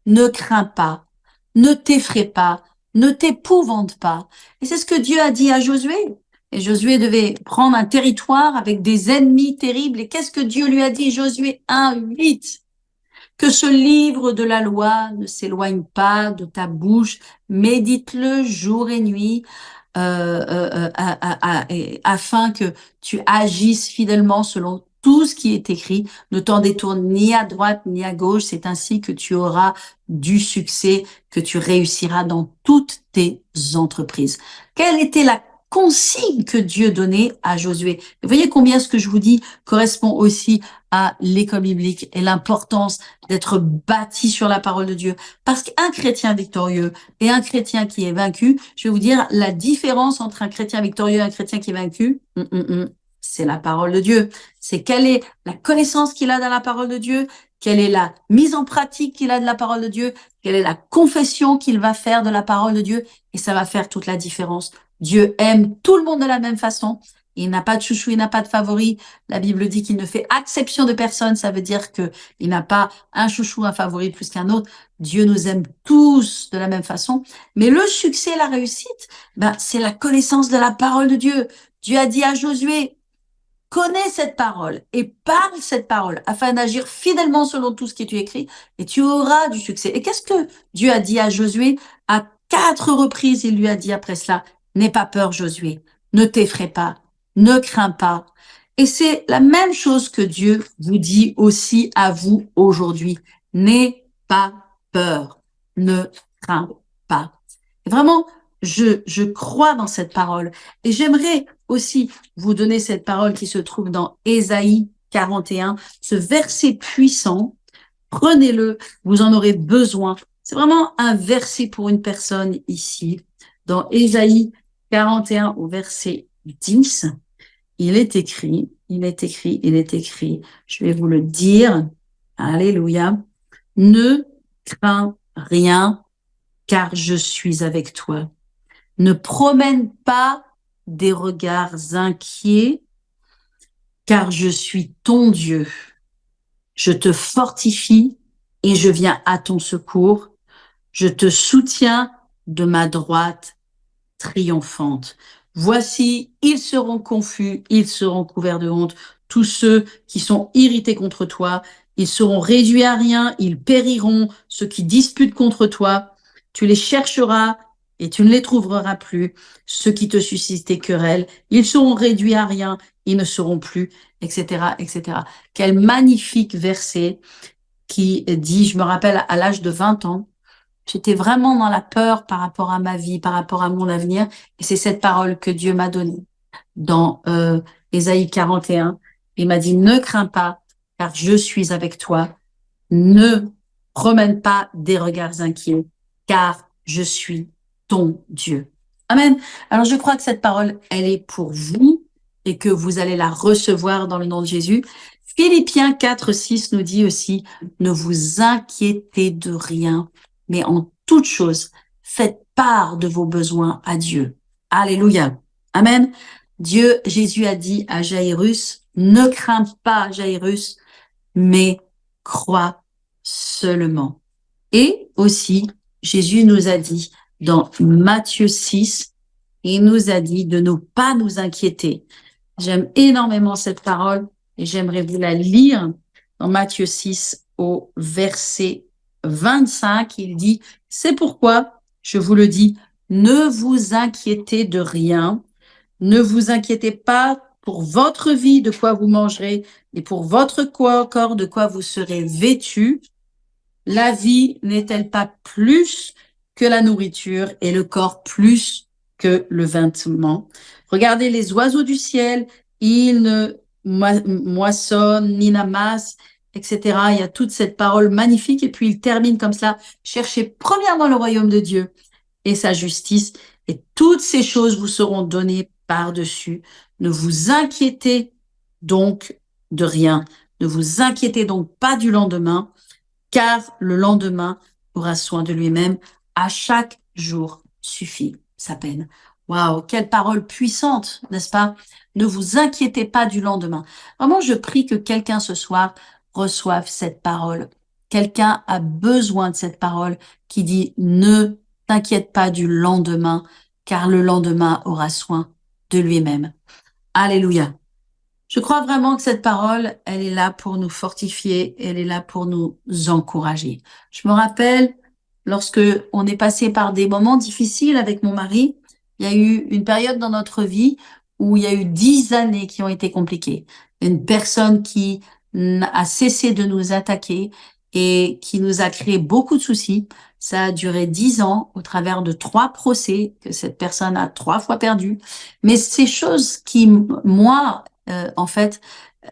Speaker 1: ne crains pas, ne t'effraie pas, ne t'épouvante pas. Et c'est ce que Dieu a dit à Josué. Et Josué devait prendre un territoire avec des ennemis terribles. Et qu'est-ce que Dieu lui a dit? Josué 1:8. Que ce livre de la loi ne s'éloigne pas de ta bouche, médite-le jour et nuit, afin que tu agisses fidèlement selon tout ce qui est écrit. Ne t'en détourne ni à droite ni à gauche. C'est ainsi que tu auras du succès, que tu réussiras dans toutes tes entreprises. Quelle était la consigne que Dieu donnait à Josué? Vous voyez combien ce que je vous dis correspond aussi à l'école biblique et l'importance d'être bâti sur la parole de Dieu. Parce qu'un chrétien victorieux et un chrétien qui est vaincu, je vais vous dire la différence entre un chrétien victorieux et un chrétien qui est vaincu, c'est la parole de Dieu. C'est quelle est la connaissance qu'il a dans la parole de Dieu, quelle est la mise en pratique qu'il a de la parole de Dieu, quelle est la confession qu'il va faire de la parole de Dieu, et ça va faire toute la différence. Dieu aime tout le monde de la même façon. Il n'a pas de chouchou, il n'a pas de favori. La Bible dit qu'il ne fait exception de personne. Ça veut dire que il n'a pas un chouchou, un favori plus qu'un autre. Dieu nous aime tous de la même façon. Mais le succès, la réussite, c'est la connaissance de la parole de Dieu. Dieu a dit à Josué, connais cette parole et parle cette parole afin d'agir fidèlement selon tout ce qui est écrit et tu auras du succès. Et qu'est-ce que Dieu a dit à Josué? À 4 reprises, il lui a dit après cela, n'aie pas peur, Josué, ne t'effraie pas, ne crains pas. Et c'est la même chose que Dieu vous dit aussi à vous aujourd'hui. N'aie pas peur, ne crains pas. Et vraiment, je crois dans cette parole. Et j'aimerais aussi vous donner cette parole qui se trouve dans Ésaïe 41, ce verset puissant. Prenez-le, vous en aurez besoin. C'est vraiment un verset pour une personne ici. Dans Ésaïe 41 au verset 10, il est écrit, je vais vous le dire. Alléluia. Ne crains rien, car je suis avec toi. Ne promène pas des regards inquiets, car je suis ton Dieu. Je te fortifie et je viens à ton secours. Je te soutiens de ma droite triomphante. Voici, ils seront confus, ils seront couverts de honte. Tous ceux qui sont irrités contre toi, ils seront réduits à rien, ils périront. Ceux qui disputent contre toi, tu les chercheras et tu ne les trouveras plus. Ceux qui te suscitent des querelles, ils seront réduits à rien, ils ne seront plus, etc., etc. Quel magnifique verset qui dit, je me rappelle à l'âge de 20 ans, j'étais vraiment dans la peur par rapport à ma vie, par rapport à mon avenir. Et c'est cette parole que Dieu m'a donnée dans Ésaïe 41. Il m'a dit, ne crains pas, car je suis avec toi. Ne promène pas des regards inquiets, car je suis ton Dieu. Amen. Alors, je crois que cette parole, elle est pour vous et que vous allez la recevoir dans le nom de Jésus. Philippiens 4:6 nous dit aussi, ne vous inquiétez de rien, mais en toute chose, faites part de vos besoins à Dieu. Alléluia. Amen. Jésus a dit à Jairus, ne crains pas, Jairus, mais crois seulement. Et aussi, Jésus nous a dit dans Matthieu 6, il nous a dit de ne pas nous inquiéter, J'aime énormément cette parole et j'aimerais vous la lire dans Matthieu 6 au verset 25. Il dit, c'est pourquoi je vous le dis, ne vous inquiétez de rien, ne vous inquiétez pas pour votre vie de quoi vous mangerez et pour votre corps de quoi vous serez vêtus. La vie n'est-elle pas plus que la nourriture et le corps plus que le vêtement? Regardez les oiseaux du ciel, ils ne moissonnent ni n'amassent, etc. Il y a toute cette parole magnifique et puis il termine comme ça. Cherchez premièrement le royaume de Dieu et sa justice et toutes ces choses vous seront données par-dessus. Ne vous inquiétez donc de rien. Ne vous inquiétez donc pas du lendemain car le lendemain aura soin de lui-même. À chaque jour suffit sa peine. Waouh, quelle parole puissante, n'est-ce pas? Ne vous inquiétez pas du lendemain. Vraiment, je prie que quelqu'un ce soir reçoive cette parole. Quelqu'un a besoin de cette parole qui dit ne t'inquiète pas du lendemain, car le lendemain aura soin de lui-même. Alléluia. Je crois vraiment que cette parole, elle est là pour nous fortifier, elle est là pour nous encourager. Je me rappelle, lorsque on est passé par des moments difficiles avec mon mari, il y a eu une période dans notre vie où il y a eu 10 années qui ont été compliquées. Une personne qui a cessé de nous attaquer et qui nous a créé beaucoup de soucis. Ça a duré 10 ans au travers de 3 procès que cette personne a 3 fois perdu. Mais ces choses qui, moi, en fait,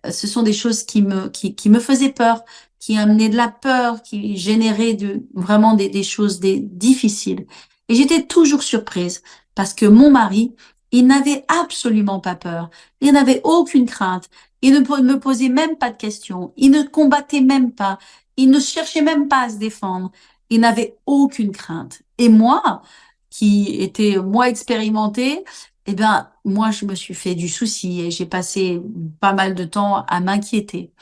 Speaker 1: ce sont des choses qui me faisaient peur, qui amenaient de la peur, qui généraient vraiment des choses difficiles. Et j'étais toujours surprise parce que mon mari, il n'avait absolument pas peur. Il n'avait aucune crainte. Il ne me posait même pas de questions. Il ne combattait même pas. Il ne cherchait même pas à se défendre. Il n'avait aucune crainte. Et moi, qui était moi expérimentée, eh bien, moi, je me suis fait du souci et j'ai passé pas mal de temps à m'inquiéter.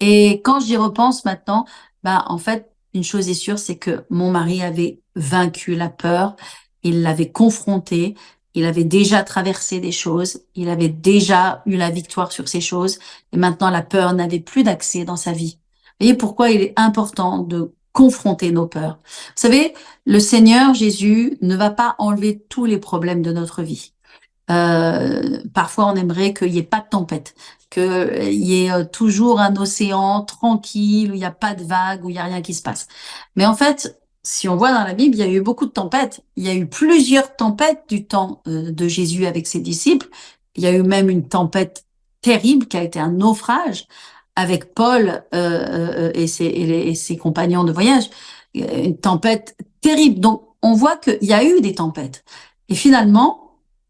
Speaker 1: Et quand j'y repense maintenant, bah, en fait, une chose est sûre, c'est que mon mari avait vaincu la peur, il l'avait confrontée, il avait déjà traversé des choses, il avait déjà eu la victoire sur ces choses, et maintenant la peur n'avait plus d'accès dans sa vie. Vous voyez pourquoi il est important de confronter nos peurs. Vous savez, le Seigneur Jésus ne va pas enlever tous les problèmes de notre vie. Parfois, on aimerait qu'il n'y ait pas de tempête, qu'il y ait toujours un océan tranquille, où il n'y a pas de vagues, où il n'y a rien qui se passe. Mais en fait, si on voit dans la Bible, il y a eu beaucoup de tempêtes. Il y a eu plusieurs tempêtes du temps de Jésus avec ses disciples. Il y a eu même une tempête terrible qui a été un naufrage avec Paul et ses compagnons de voyage. Une tempête terrible. Donc, on voit qu'il y a eu des tempêtes. Et finalement,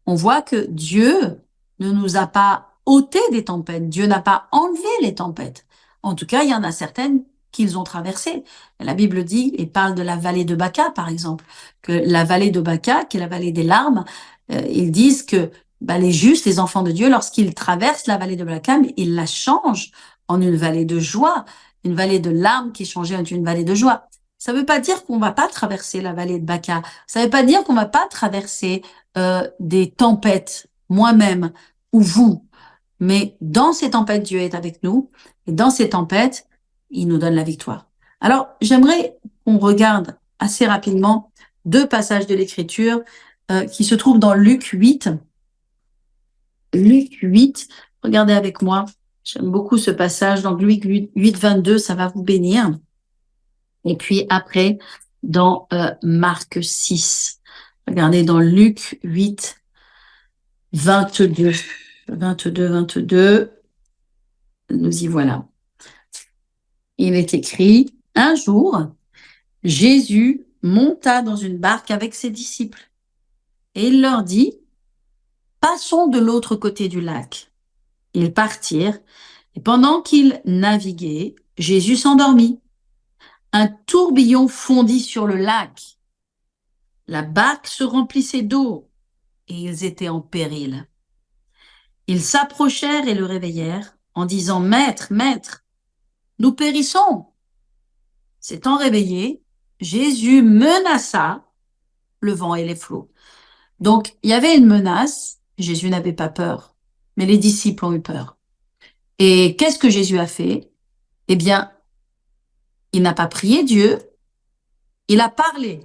Speaker 1: on voit que Dieu ne nous a pas ôté des tempêtes. Dieu n'a pas enlevé les tempêtes. En tout cas, il y en a certaines qu'ils ont traversées. La Bible dit et parle de la vallée de Baca, par exemple, que la vallée de Baca, qui est la vallée des larmes, ils disent que les justes, les enfants de Dieu, lorsqu'ils traversent la vallée de Baca, ils la changent en une vallée de joie, une vallée de larmes qui est changée en une vallée de joie. Ça ne veut pas dire qu'on va pas traverser la vallée de Baca. Ça ne veut pas dire qu'on va pas traverser des tempêtes, moi-même ou vous. Mais dans ces tempêtes, Dieu est avec nous. Et dans ces tempêtes, il nous donne la victoire. Alors, j'aimerais qu'on regarde assez rapidement 2 passages de l'Écriture qui se trouvent dans Luc 8. Luc 8, regardez avec moi. J'aime beaucoup ce passage. Donc, Luc 8, 22, ça va vous bénir. Et puis après, dans Marc 6. Regardez dans Luc 8, 22. 22. Nous y voilà. Il est écrit, un jour, Jésus monta dans une barque avec ses disciples et il leur dit, passons de l'autre côté du lac. Ils partirent et pendant qu'ils naviguaient, Jésus s'endormit. Un tourbillon fondit sur le lac. La barque se remplissait d'eau et ils étaient en péril. Ils s'approchèrent et le réveillèrent en disant « Maître, maître, nous périssons !» S'étant réveillé, Jésus menaça le vent et les flots. Donc, il y avait une menace. Jésus n'avait pas peur. mais les disciples ont eu peur. Et qu'est-ce que Jésus a fait? Eh bien, il n'a pas prié Dieu, il a parlé.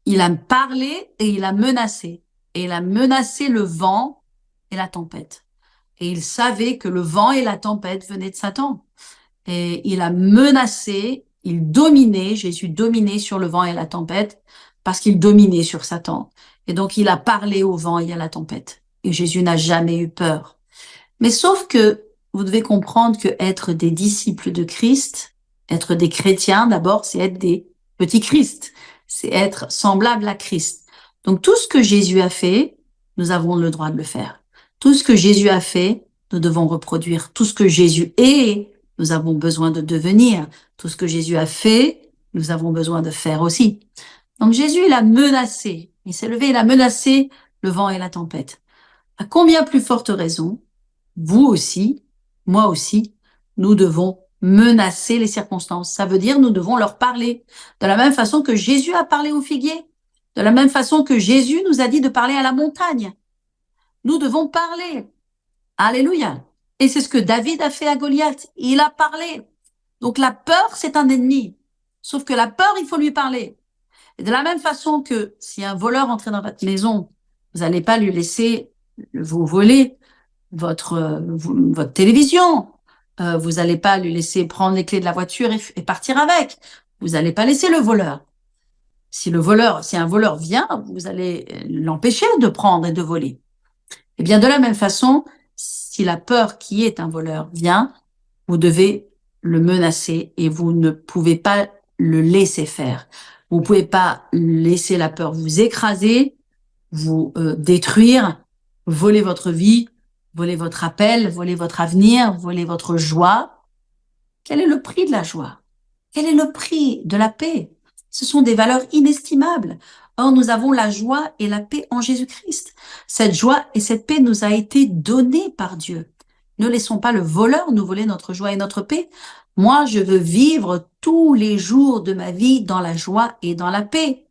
Speaker 1: Il a parlé et il a menacé. Et il a menacé le vent et la tempête. Et il savait que le vent et la tempête venaient de Satan. Et il a menacé, il dominait, Jésus dominait sur le vent et la tempête parce qu'il dominait sur Satan. Et donc il a parlé au vent et à la tempête. Et Jésus n'a jamais eu peur. Mais sauf que vous devez comprendre que être des disciples de Christ, être des chrétiens d'abord, c'est être des petits Christ, c'est être semblable à Christ. Donc tout ce que Jésus a fait, nous avons le droit de le faire. Tout ce que Jésus a fait, nous devons reproduire. Tout ce que Jésus est, nous avons besoin de devenir. Tout ce que Jésus a fait, nous avons besoin de faire aussi. Donc Jésus, il a menacé, il s'est levé, il a menacé le vent et la tempête. À combien plus forte raison, vous aussi, moi aussi, nous devons menacer les circonstances. Ça veut dire nous devons leur parler. De la même façon que Jésus a parlé aux figuiers, de la même façon que Jésus nous a dit de parler à la montagne. Nous devons parler. Alléluia. Et c'est ce que David a fait à Goliath. Il a parlé. Donc la peur, c'est un ennemi. Sauf que la peur, il faut lui parler. Et de la même façon que si un voleur entrait dans votre maison, vous n'allez pas lui laisser vous voler votre télévision. Vous n'allez pas lui laisser prendre les clés de la voiture et partir avec. Vous n'allez pas laisser le voleur. Si un voleur vient, vous allez l'empêcher de prendre et de voler. Eh bien, de la même façon, si la peur qui est un voleur vient, vous devez le menacer et vous ne pouvez pas le laisser faire. Vous ne pouvez pas laisser la peur vous écraser, vous détruire, voler votre vie, voler votre appel, voler votre avenir, voler votre joie. Quel est le prix de la joie? Quel est le prix de la paix? Ce sont des valeurs inestimables. Or, nous avons la joie et la paix en Jésus-Christ. Cette joie et cette paix nous a été donnée par Dieu. Ne laissons pas le voleur nous voler notre joie et notre paix. Moi, je veux vivre tous les jours de ma vie dans la joie et dans la paix.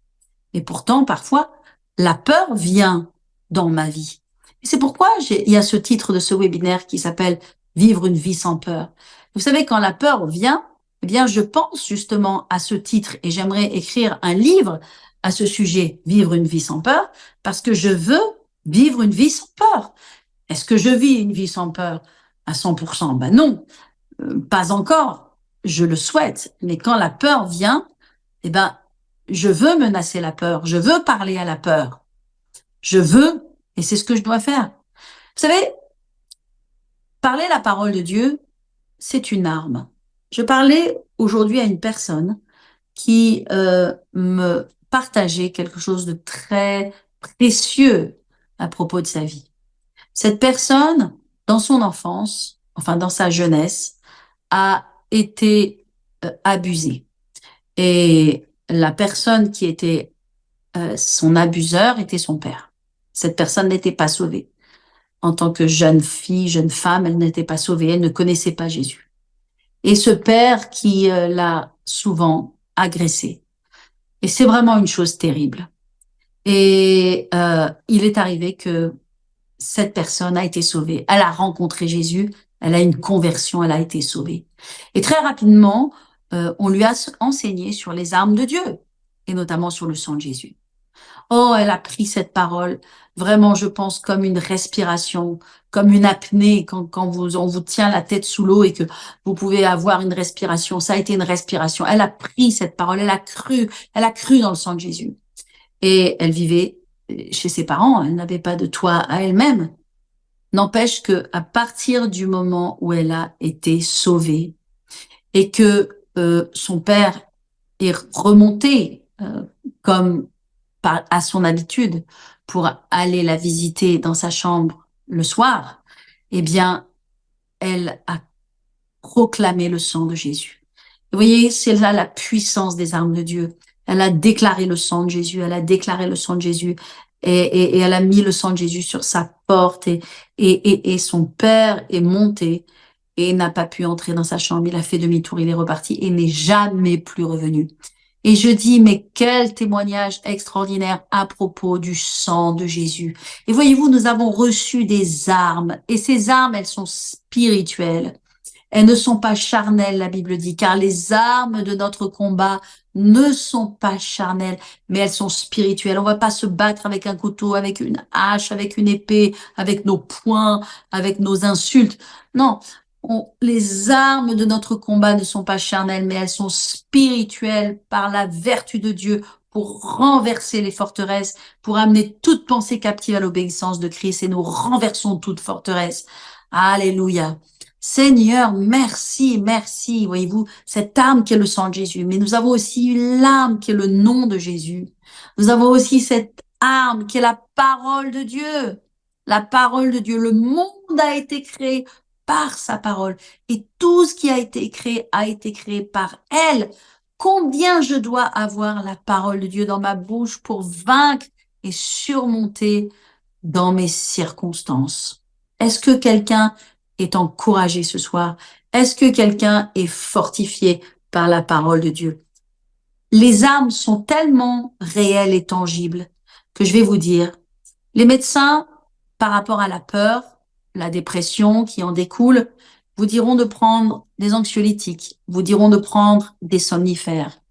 Speaker 1: Et pourtant, parfois, la peur vient dans ma vie. Et c'est pourquoi il y a ce titre de ce webinaire qui s'appelle « Vivre une vie sans peur ». Vous savez, quand la peur vient, eh bien, je pense justement à ce titre et j'aimerais écrire un livre à ce sujet, Vivre une vie sans peur, parce que je veux vivre une vie sans peur. Est-ce que je vis une vie sans peur à 100%? Ben non, pas encore. Je le souhaite. Mais quand la peur vient, eh ben, je veux menacer la peur. Je veux parler à la peur. Je veux, et c'est ce que je dois faire. Vous savez, parler la parole de Dieu, c'est une arme. Je parlais aujourd'hui à une personne qui me partageait quelque chose de très précieux à propos de sa vie. Cette personne, dans son enfance, enfin dans sa jeunesse, a été abusée. Et la personne qui était son abuseur était son père. Cette personne n'était pas sauvée. En tant que jeune fille, jeune femme, elle n'était pas sauvée, elle ne connaissait pas Jésus. Et ce père qui l'a souvent agressée. Et c'est vraiment une chose terrible. Et il est arrivé que cette personne a été sauvée. Elle a rencontré Jésus, elle a une conversion, elle a été sauvée. Et très rapidement, on lui a enseigné sur les armes de Dieu, et notamment sur le sang de Jésus. Oh, elle a pris cette parole, vraiment, je pense, comme une respiration, comme une apnée, quand on vous tient la tête sous l'eau et que vous pouvez avoir une respiration. Ça a été une respiration. Elle a pris cette parole, elle a cru dans le sang de Jésus. Et elle vivait chez ses parents, elle n'avait pas de toit à elle-même. N'empêche que à partir du moment où elle a été sauvée et que son père est remonté comme à son habitude pour aller la visiter dans sa chambre le soir, eh bien, elle a proclamé le sang de Jésus. Vous voyez, c'est là la puissance des armes de Dieu. Elle a déclaré le sang de Jésus, elle a déclaré le sang de Jésus et elle a mis le sang de Jésus sur sa porte et son père est monté et n'a pas pu entrer dans sa chambre. Il a fait demi-tour, il est reparti et n'est jamais plus revenu. Et je dis, mais quel témoignage extraordinaire à propos du sang de Jésus. Et voyez-vous, nous avons reçu des armes, et ces armes, elles sont spirituelles. Elles ne sont pas charnelles, la Bible dit, car les armes de notre combat ne sont pas charnelles, mais elles sont spirituelles. On va pas se battre avec un couteau, avec une hache, avec une épée, avec nos poings, avec nos insultes. Non, les armes de notre combat ne sont pas charnelles, mais elles sont spirituelles par la vertu de Dieu pour renverser les forteresses, pour amener toute pensée captive à l'obéissance de Christ, et nous renversons toute forteresse. Alléluia. Seigneur, merci, merci. Voyez-vous, cette arme qui est le sang de Jésus. Mais nous avons aussi l'arme qui est le nom de Jésus. Nous avons aussi cette arme qui est la parole de Dieu. La parole de Dieu. Le monde a été créé par sa parole. Et tout ce qui a été créé par elle. Combien je dois avoir la parole de Dieu dans ma bouche pour vaincre et surmonter dans mes circonstances? Est-ce que quelqu'un est encouragé ce soir? Est-ce que quelqu'un est fortifié par la parole de Dieu? Les armes sont tellement réelles et tangibles que je vais vous dire, les médecins, par rapport à la peur, la dépression qui en découle, vous diront de prendre des anxiolytiques, vous diront de prendre des somnifères.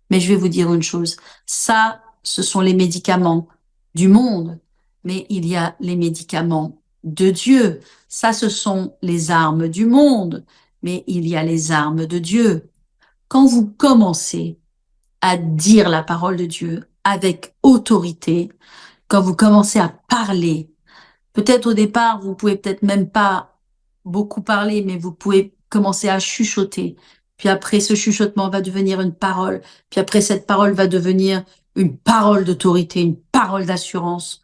Speaker 1: Mais je vais vous dire une chose, ça, ce sont les médicaments du monde, mais il y a les médicaments de Dieu. Ça, ce sont les armes du monde, mais il y a les armes de Dieu. Quand vous commencez à dire la parole de Dieu avec autorité, quand vous commencez à parler, peut-être au départ, vous pouvez peut-être même pas beaucoup parler, mais vous pouvez commencer à chuchoter. Puis après, ce chuchotement va devenir une parole. Puis après, cette parole va devenir une parole d'autorité, une parole d'assurance.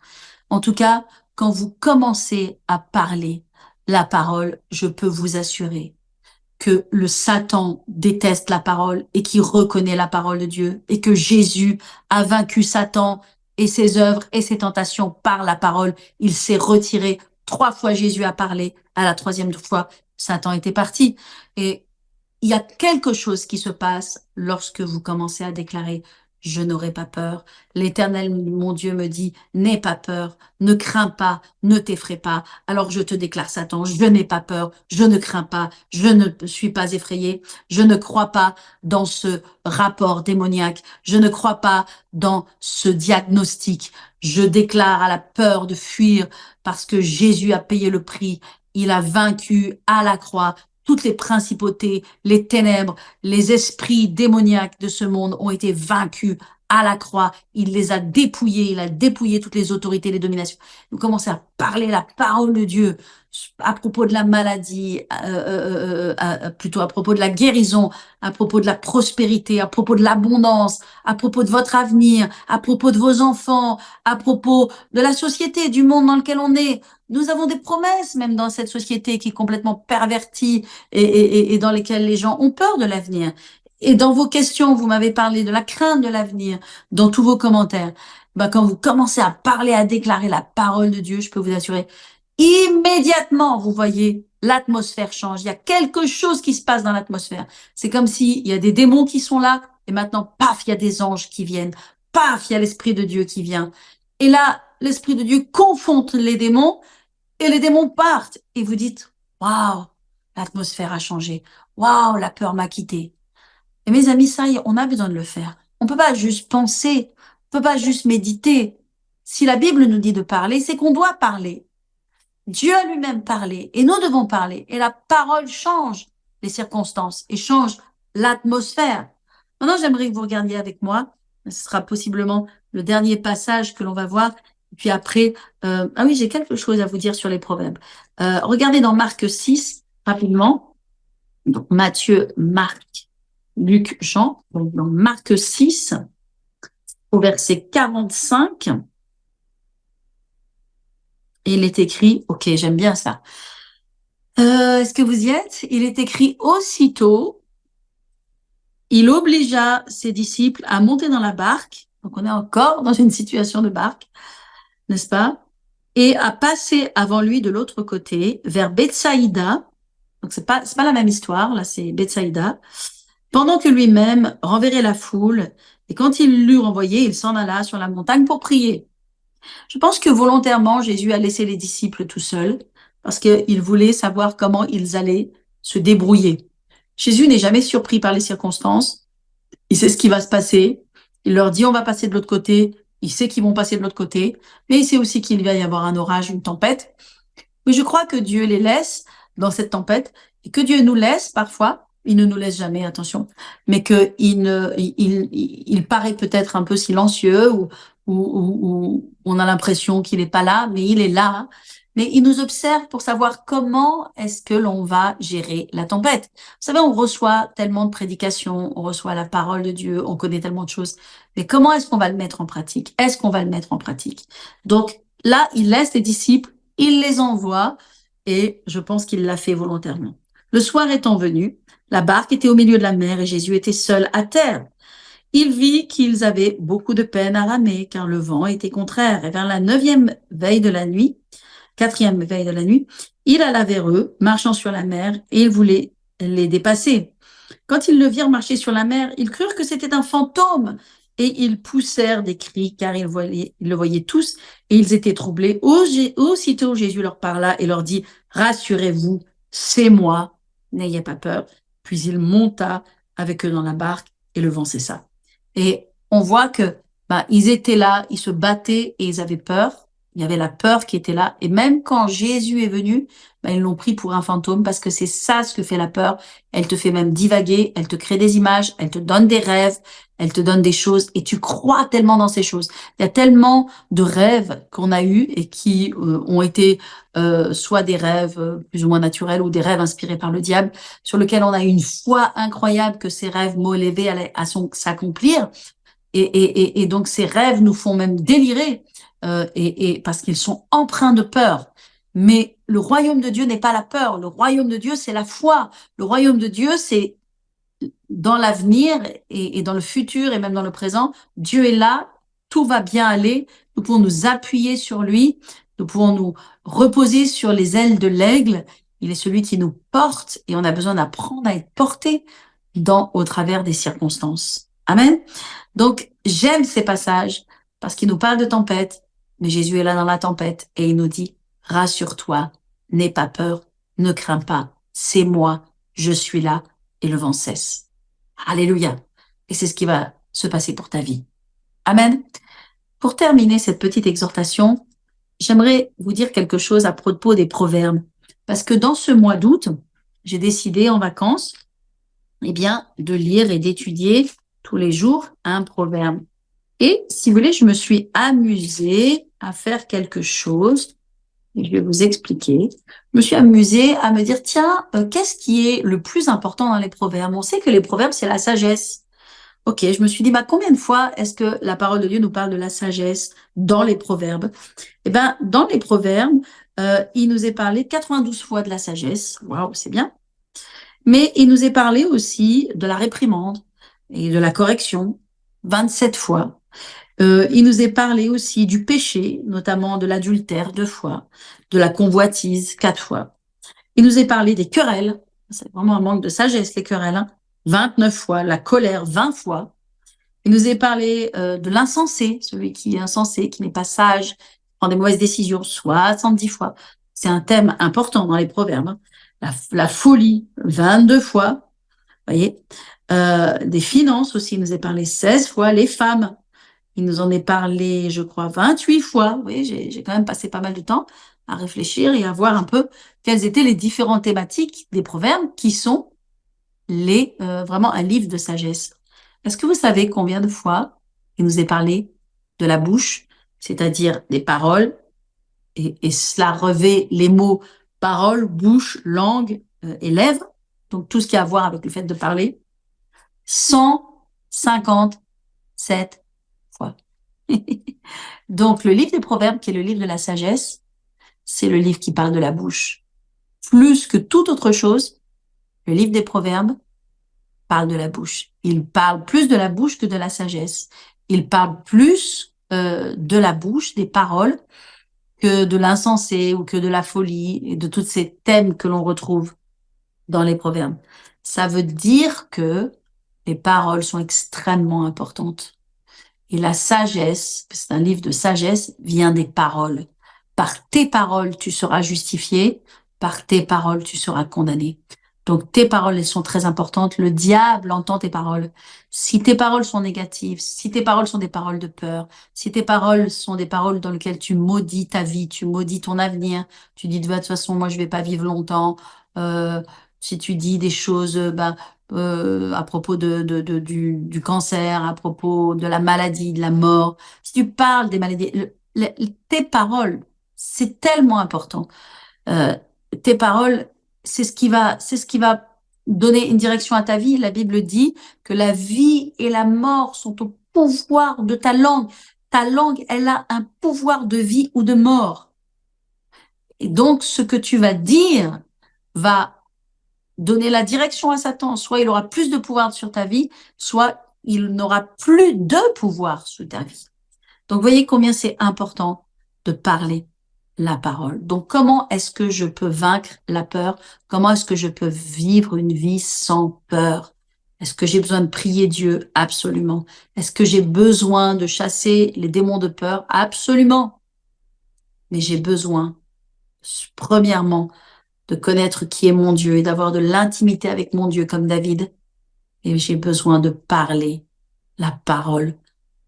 Speaker 1: En tout cas, quand vous commencez à parler la parole, je peux vous assurer que le Satan déteste la parole et qu'il reconnaît la parole de Dieu et que Jésus a vaincu Satan et ses œuvres et ses tentations par la parole. Il s'est retiré. 3 fois Jésus a parlé. À la 3e fois, Satan était parti. Et il y a quelque chose qui se passe lorsque vous commencez à déclarer je n'aurai pas peur. L'Éternel, mon Dieu, me dit, n'aie pas peur, ne crains pas, ne t'effraie pas. Alors je te déclare, Satan, je n'ai pas peur, je ne crains pas, je ne suis pas effrayé, je ne crois pas dans ce rapport démoniaque, je ne crois pas dans ce diagnostic. Je déclare à la peur de fuir parce que Jésus a payé le prix. Il a vaincu à la croix toutes les principautés, les ténèbres, les esprits démoniaques de ce monde ont été vaincus à la croix. Il les a dépouillés, il a dépouillé toutes les autorités, les dominations. Vous commencez à parler la parole de Dieu à propos de la maladie, plutôt à propos de la guérison, à propos de la prospérité, à propos de l'abondance, à propos de votre avenir, à propos de vos enfants, à propos de la société, du monde dans lequel on est. Nous avons des promesses même dans cette société qui est complètement pervertie et dans lesquelles les gens ont peur de l'avenir. Et dans vos questions, vous m'avez parlé de la crainte de l'avenir, dans tous vos commentaires. Ben, quand vous commencez à parler, à déclarer la parole de Dieu, je peux vous assurer, immédiatement, vous voyez, l'atmosphère change. Il y a quelque chose qui se passe dans l'atmosphère. C'est comme s'il y a des démons qui sont là, et maintenant, paf, il y a des anges qui viennent. Paf, il y a l'Esprit de Dieu qui vient. Et là, l'Esprit de Dieu confronte les démons, et les démons partent. Et vous dites, waouh, l'atmosphère a changé. Waouh, la peur m'a quitté. Et mes amis, ça, on a besoin de le faire. On peut pas juste penser, on peut pas juste méditer. Si la Bible nous dit de parler, c'est qu'on doit parler. Dieu a lui-même parlé et nous devons parler. Et la parole change les circonstances et change l'atmosphère. Maintenant, j'aimerais que vous regardiez avec moi. Ce sera possiblement le dernier passage que l'on va voir. Et puis après, ah oui, j'ai quelque chose à vous dire sur les proverbes. Regardez dans Marc 6, rapidement. Donc, Matthieu, Marc, Luc, Jean. Donc, dans Marc 6, au verset 45. Et il est écrit, ok, j'aime bien ça. Est-ce que vous y êtes? Il est écrit aussitôt, il obligea ses disciples à monter dans la barque. Donc on est encore dans une situation de barque, n'est-ce pas? Et à passer avant lui de l'autre côté, vers Bethsaïda. Donc c'est pas la même histoire, là c'est Bethsaïda. Pendant que lui-même renverrait la foule Et quand il l'eut renvoyé, il s'en alla sur la montagne pour prier. Je pense que volontairement, Jésus a laissé les disciples tout seuls parce qu'il voulait savoir comment ils allaient se débrouiller. Jésus n'est jamais surpris par les circonstances. Il sait ce qui va se passer. Il leur dit on va passer de l'autre côté. Il sait qu'ils vont passer de l'autre côté. Mais il sait aussi qu'il va y avoir un orage, une tempête. Mais je crois que Dieu les laisse dans cette tempête et que Dieu nous laisse parfois. Il ne nous laisse jamais, attention, mais que il paraît peut-être un peu silencieux ou on a l'impression qu'il n'est pas là, mais il est là. Mais il nous observe pour savoir comment est-ce que l'on va gérer la tempête. Vous savez, on reçoit tellement de prédications, on reçoit la parole de Dieu, on connaît tellement de choses. Mais comment est-ce qu'on va le mettre en pratique? Est-ce qu'on va le mettre en pratique? Donc là, il laisse les disciples, il les envoie et je pense qu'il l'a fait volontairement. Le soir étant venu, la barque était au milieu de la mer et Jésus était seul à terre. Il vit qu'ils avaient beaucoup de peine à ramer car le vent était contraire. Et vers la quatrième veille de la nuit, il alla vers eux, marchant sur la mer, et il voulait les dépasser. Quand ils le virent marcher sur la mer, ils crurent que c'était un fantôme et ils poussèrent des cris car ils le voyaient tous et ils étaient troublés. Aussitôt Jésus leur parla et leur dit, rassurez-vous, c'est moi, n'ayez pas peur. Puis il monta avec eux dans la barque et le vent cessa. Et on voit que ils étaient là, ils se battaient et ils avaient peur. Il y avait la peur qui était là. Et même quand Jésus est venu, ils l'ont pris pour un fantôme parce que c'est ça ce que fait la peur. Elle te fait même divaguer, elle te crée des images, elle te donne des rêves, elle te donne des choses et tu crois tellement dans ces choses. Il y a tellement de rêves qu'on a eus et qui ont été soit des rêves plus ou moins naturels ou des rêves inspirés par le diable sur lesquels on a eu une foi incroyable que ces rêves mots élevés allaient s'accomplir. Et donc ces rêves nous font même délirer et parce qu'ils sont empreints de peur. Mais le royaume de Dieu n'est pas la peur. Le royaume de Dieu, c'est la foi. Le royaume de Dieu, c'est dans l'avenir et dans le futur et même dans le présent. Dieu est là, tout va bien aller. Nous pouvons nous appuyer sur lui. Nous pouvons nous reposer sur les ailes de l'aigle. Il est celui qui nous porte et on a besoin d'apprendre à être porté au travers des circonstances. Amen. Donc, j'aime ces passages parce qu'ils nous parlent de tempête, mais Jésus est là dans la tempête et il nous dit, rassure-toi, n'aie pas peur, ne crains pas, c'est moi, je suis là et le vent cesse. Alléluia. Et c'est ce qui va se passer pour ta vie. Amen. Pour terminer cette petite exhortation, j'aimerais vous dire quelque chose à propos des proverbes. Parce que dans ce mois d'août, j'ai décidé en vacances, de lire et d'étudier tous les jours un proverbe. Et si vous voulez, je me suis amusée à faire quelque chose. Et je vais vous expliquer. Je me suis amusée à me dire, tiens, qu'est-ce qui est le plus important dans les proverbes? On sait que les proverbes, c'est la sagesse. Ok, je me suis dit, combien de fois est-ce que la parole de Dieu nous parle de la sagesse dans les proverbes? Dans les proverbes, il nous est parlé 92 fois de la sagesse. Waouh, c'est bien. Mais il nous est parlé aussi de la réprimande et de la correction, 27 fois. Il nous est parlé aussi du péché, notamment de l'adultère 2 fois, de la convoitise 4 fois. Il nous est parlé des querelles, c'est vraiment un manque de sagesse les querelles, 29 fois, la colère 20 fois. Il nous est parlé de l'insensé, celui qui est insensé, qui n'est pas sage, prend des mauvaises décisions 70 fois. C'est un thème important dans les proverbes. La folie 22 fois, voyez. Des finances aussi, il nous est parlé 16 fois, les femmes. Il nous en est parlé, je crois, 28 fois. Oui, j'ai quand même passé pas mal de temps à réfléchir et à voir un peu quelles étaient les différentes thématiques des proverbes qui sont vraiment un livre de sagesse. Est-ce que vous savez combien de fois il nous est parlé de la bouche, c'est-à-dire des paroles, et cela revêt les mots parole, bouche, langue et lèvres, donc tout ce qui a à voir avec le fait de parler, 157 fois. Donc, le livre des Proverbes, qui est le livre de la sagesse, c'est le livre qui parle de la bouche. Plus que toute autre chose, le livre des Proverbes parle de la bouche. Il parle plus de la bouche que de la sagesse. Il parle plus de la bouche, des paroles, que de l'insensé ou que de la folie et de tous ces thèmes que l'on retrouve dans les Proverbes. Ça veut dire que Les paroles sont extrêmement importantes. Et la sagesse, c'est un livre de sagesse, vient des paroles. Par tes paroles, tu seras justifié. Par tes paroles, tu seras condamné. Donc, tes paroles, elles sont très importantes. Le diable entend tes paroles. Si tes paroles sont négatives, si tes paroles sont des paroles de peur, si tes paroles sont des paroles dans lesquelles tu maudis ta vie, tu maudis ton avenir, tu dis, de toute façon, moi, je vais pas vivre longtemps. Euh, si tu dis des choses, à propos du cancer, à propos de la maladie, de la mort, si tu parles des maladies, tes paroles, c'est tellement important. Euh, Tes paroles, c'est ce qui va donner une direction à ta vie. La Bible dit que la vie et la mort sont au pouvoir de ta langue. Ta langue, elle a un pouvoir de vie ou de mort. Et donc, ce que tu vas dire va donner la direction à Satan. Soit il aura plus de pouvoir sur ta vie, soit il n'aura plus de pouvoir sur ta vie. Donc, voyez combien c'est important de parler la parole. Donc, comment est-ce que je peux vaincre la peur? Comment est-ce que je peux vivre une vie sans peur? Est-ce que j'ai besoin de prier Dieu? Absolument. Est-ce que j'ai besoin de chasser les démons de peur? Absolument. Mais j'ai besoin, premièrement, de connaître qui est mon Dieu et d'avoir de l'intimité avec mon Dieu comme David. Et j'ai besoin de parler la parole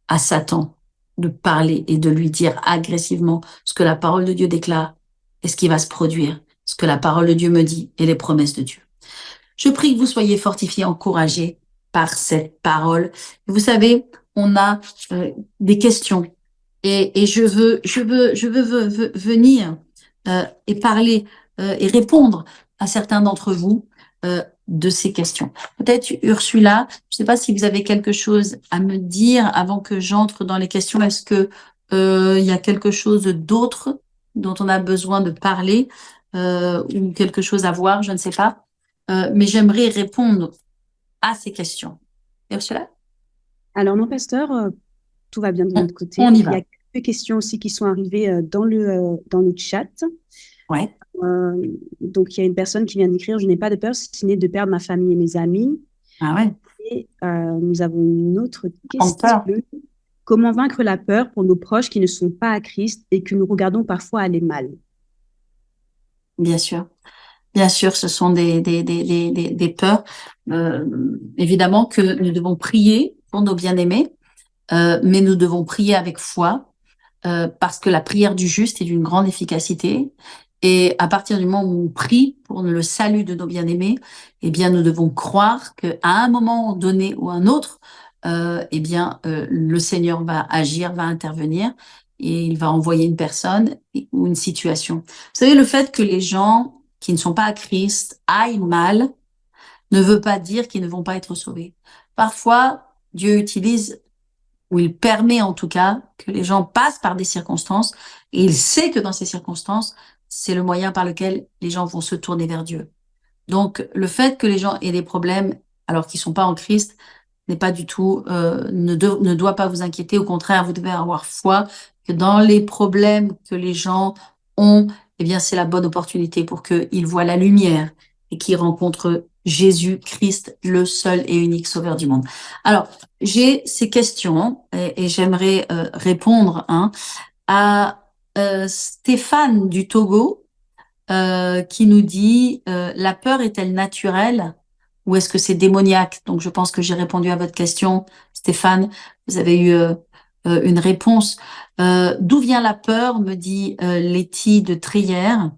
Speaker 1: à Satan, de parler et de lui dire agressivement ce que la parole de Dieu déclare et ce qui va se produire, ce que la parole de Dieu me dit et les promesses de Dieu. Je prie que vous soyez fortifiés, encouragés par cette parole. Vous savez, on a des questions et je veux venir et parler et répondre à certains d'entre vous de ces questions. Peut-être Ursula, je ne sais pas si vous avez quelque chose à me dire avant que j'entre dans les questions. Est-ce que il y a quelque chose d'autre dont on a besoin de parler ou quelque chose à voir, je ne sais pas. Mais j'aimerais répondre à ces questions. Ursula,
Speaker 5: Alors non, pasteur, tout va bien de notre côté.
Speaker 1: on y
Speaker 5: Il y
Speaker 1: va.
Speaker 5: a quelques questions aussi qui sont arrivées dans le chat.
Speaker 1: Ouais.
Speaker 5: Donc, il y a une personne qui vient d'écrire: Je n'ai pas de peur, si ce n'est de perdre ma famille et mes amis.
Speaker 1: Ah ouais.
Speaker 5: Et nous avons une autre
Speaker 1: En
Speaker 5: question.
Speaker 1: peur.
Speaker 5: Comment vaincre la peur pour nos proches qui ne sont pas à Christ et que nous regardons parfois aller mal?
Speaker 1: Bien sûr. Bien sûr, ce sont des peurs. Évidemment que nous devons prier pour nos bien-aimés, mais nous devons prier avec foi, parce que la prière du juste est d'une grande efficacité. Et à partir du moment où on prie pour le salut de nos bien-aimés, eh bien, nous devons croire qu'à un moment donné ou un autre, le Seigneur va agir, va intervenir et il va envoyer une personne ou une situation. Vous savez, le fait que les gens qui ne sont pas à Christ aillent mal ne veut pas dire qu'ils ne vont pas être sauvés. Parfois, Dieu utilise ou il permet en tout cas que les gens passent par des circonstances et il sait que dans ces circonstances, c'est le moyen par lequel les gens vont se tourner vers Dieu. Donc, le fait que les gens aient des problèmes alors qu'ils sont pas en Christ n'est pas du tout, ne doit pas vous inquiéter. Au contraire, vous devez avoir foi que dans les problèmes que les gens ont, eh bien, c'est la bonne opportunité pour qu'ils voient la lumière et qu'ils rencontrent Jésus-Christ, le seul et unique sauveur du monde. Alors, j'ai ces questions et j'aimerais répondre à Stéphane du Togo qui nous dit la peur est-elle naturelle ou est-ce que c'est démoniaque? Donc je pense que j'ai répondu à votre question, Stéphane. Vous avez eu une réponse. D'où vient la peur? Me dit Letty de Trière.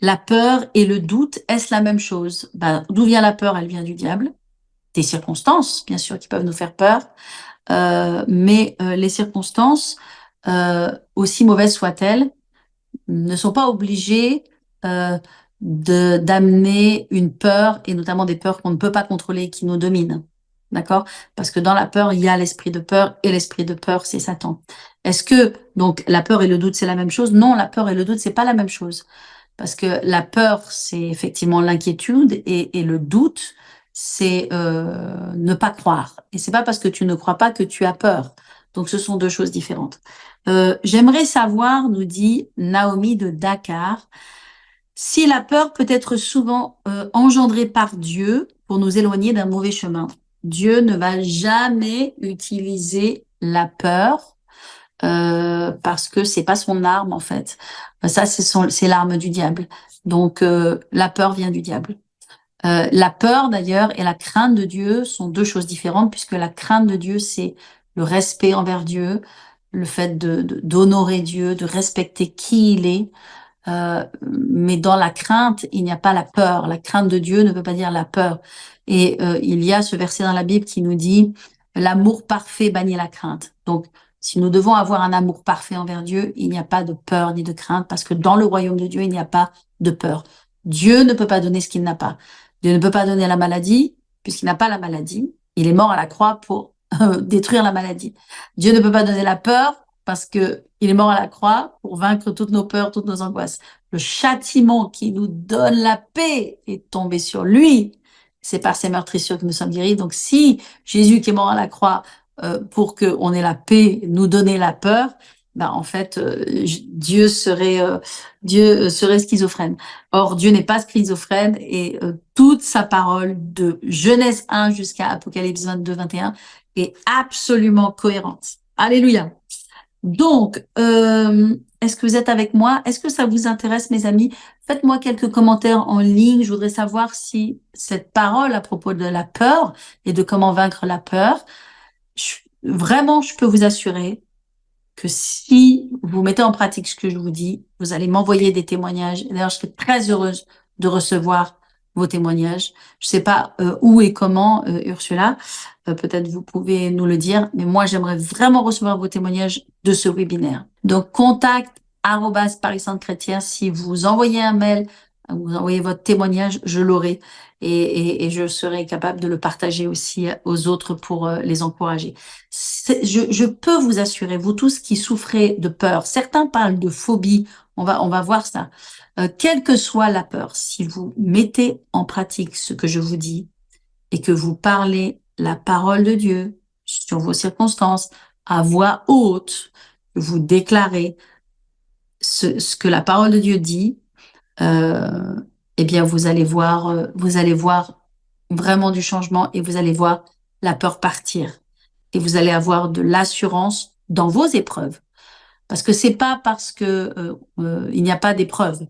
Speaker 1: La peur et le doute, est-ce la même chose? Ben, d'où vient la peur? Elle vient du diable. Des circonstances, bien sûr, qui peuvent nous faire peur. Mais les circonstances, aussi mauvaises soient-elles, ne sont pas obligées d'amener une peur, et notamment des peurs qu'on ne peut pas contrôler, qui nous dominent. D'accord? Parce que dans la peur, il y a l'esprit de peur, et l'esprit de peur, c'est Satan. Est-ce que, donc, la peur et le doute, c'est la même chose? Non, la peur et le doute, c'est pas la même chose. Parce que la peur, c'est effectivement l'inquiétude, et le doute, c'est ne pas croire. Et c'est pas parce que tu ne crois pas que tu as peur. Donc, ce sont deux choses différentes. J'aimerais savoir, nous dit Naomi de Dakar, si la peur peut être souvent engendrée par Dieu pour nous éloigner d'un mauvais chemin. Dieu ne va jamais utiliser la peur parce que c'est pas son arme en fait. Ça, c'est l'arme du diable. Donc, la peur vient du diable. La peur d'ailleurs et la crainte de Dieu sont deux choses différentes puisque la crainte de Dieu, c'est le respect envers Dieu, le fait d'honorer Dieu, de respecter qui il est. Mais dans la crainte, il n'y a pas la peur. La crainte de Dieu ne veut pas dire la peur. Et il y a ce verset dans la Bible qui nous dit, l'amour parfait bannit la crainte. Donc, si nous devons avoir un amour parfait envers Dieu, il n'y a pas de peur ni de crainte, parce que dans le royaume de Dieu, il n'y a pas de peur. Dieu ne peut pas donner ce qu'il n'a pas. Dieu ne peut pas donner la maladie, puisqu'il n'a pas la maladie. Il est mort à la croix pour détruire la maladie. Dieu ne peut pas donner la peur, parce que il est mort à la croix pour vaincre toutes nos peurs, toutes nos angoisses. Le châtiment qui nous donne la paix est tombé sur lui. C'est par ses meurtrissures que nous sommes guéris. Donc, si Jésus qui est mort à la croix pour qu'on ait la paix, nous donner la peur, ben en fait, Dieu serait schizophrène. Or, Dieu n'est pas schizophrène et toute sa parole de Genèse 1 jusqu'à Apocalypse 22, 21 est absolument cohérente. Alléluia. Donc, est-ce que vous êtes avec moi? Est-ce que ça vous intéresse, mes amis? Faites-moi quelques commentaires en ligne. Je voudrais savoir si cette parole à propos de la peur et de comment vaincre la peur, vraiment, je peux vous assurer que si vous mettez en pratique ce que je vous dis, vous allez m'envoyer des témoignages. D'ailleurs, je serai très heureuse de recevoir vos témoignages. Je sais pas où et comment, Ursula. Peut-être vous pouvez nous le dire, mais moi, j'aimerais vraiment recevoir vos témoignages de ce webinaire. Donc, contact @Paris Centre Chrétien. Si vous envoyez un mail, vous envoyez votre témoignage, je l'aurai et je serai capable de le partager aussi aux autres pour les encourager. Je peux vous assurer, vous tous qui souffrez de peur, certains parlent de phobie, on va voir ça. Quelle que soit la peur, si vous mettez en pratique ce que je vous dis et que vous parlez la parole de Dieu sur vos circonstances à voix haute, vous déclarez ce que la parole de Dieu dit, eh bien vous allez voir vraiment du changement et vous allez voir la peur partir et vous allez avoir de l'assurance dans vos épreuves. Parce que c'est pas parce que il n'y a pas d'épreuves.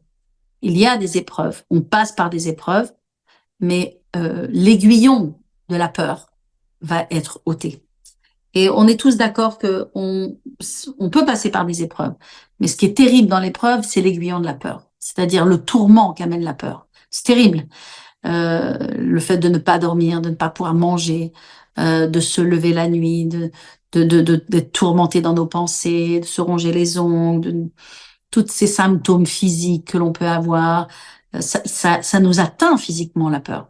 Speaker 1: Il y a des épreuves. On passe par des épreuves, mais l'aiguillon de la peur va être ôté. Et on est tous d'accord que on peut passer par des épreuves. Mais ce qui est terrible dans l'épreuve, c'est l'aiguillon de la peur. C'est-à-dire le tourment qu'amène la peur. C'est terrible. Le fait de ne pas dormir, de ne pas pouvoir manger, de se lever la nuit, d'être tourmenté dans nos pensées, de se ronger les ongles, tous ces symptômes physiques que l'on peut avoir. Ça nous atteint physiquement, la peur.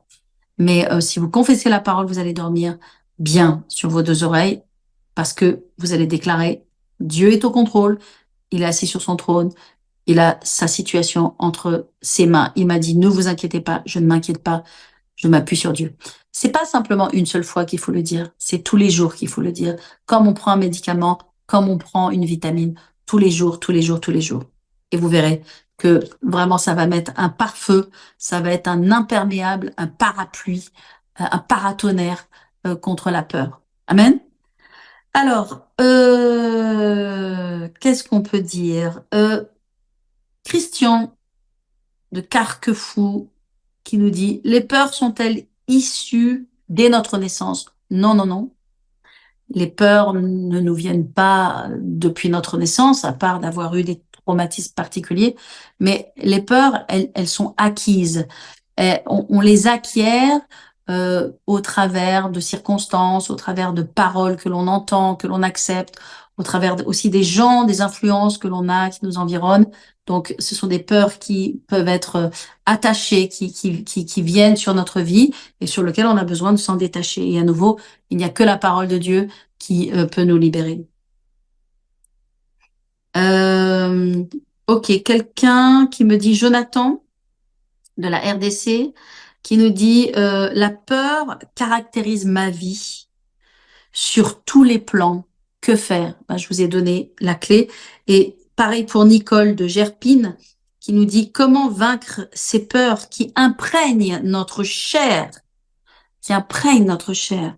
Speaker 1: Mais si vous confessez la parole, vous allez dormir bien sur vos deux oreilles parce que vous allez déclarer Dieu est au contrôle, il est assis sur son trône, il a sa situation entre ses mains. Il m'a dit ne vous inquiétez pas, je ne m'inquiète pas, je m'appuie sur Dieu. C'est pas simplement une seule fois qu'il faut le dire, c'est tous les jours qu'il faut le dire. Comme on prend un médicament, comme on prend une vitamine, tous les jours, tous les jours, tous les jours. Et vous verrez que vraiment ça va mettre un pare-feu, ça va être un imperméable, un parapluie, un paratonnerre contre la peur. Amen. Alors, qu'est-ce qu'on peut dire? Christian de Carquefou qui nous dit « Les peurs sont-elles issues dès notre naissance ?» Non, non, non. Les peurs ne nous viennent pas depuis notre naissance, à part d'avoir eu des traumatismes particuliers, mais les peurs, elles sont acquises. On les acquiert au travers de circonstances, au travers de paroles que l'on entend, que l'on accepte, au travers aussi des gens, des influences que l'on a, qui nous environnent. Donc, ce sont des peurs qui peuvent être attachées, qui viennent sur notre vie et sur lesquelles on a besoin de s'en détacher. Et à nouveau, il n'y a que la parole de Dieu qui peut nous libérer. Ok, quelqu'un qui me dit Jonathan de la RDC qui nous dit la peur caractérise ma vie sur tous les plans. Que faire? Ben, je vous ai donné la clé. Et pareil pour Nicole de Gerpine qui nous dit comment vaincre ces peurs qui imprègnent notre chair. qui imprègne notre chair.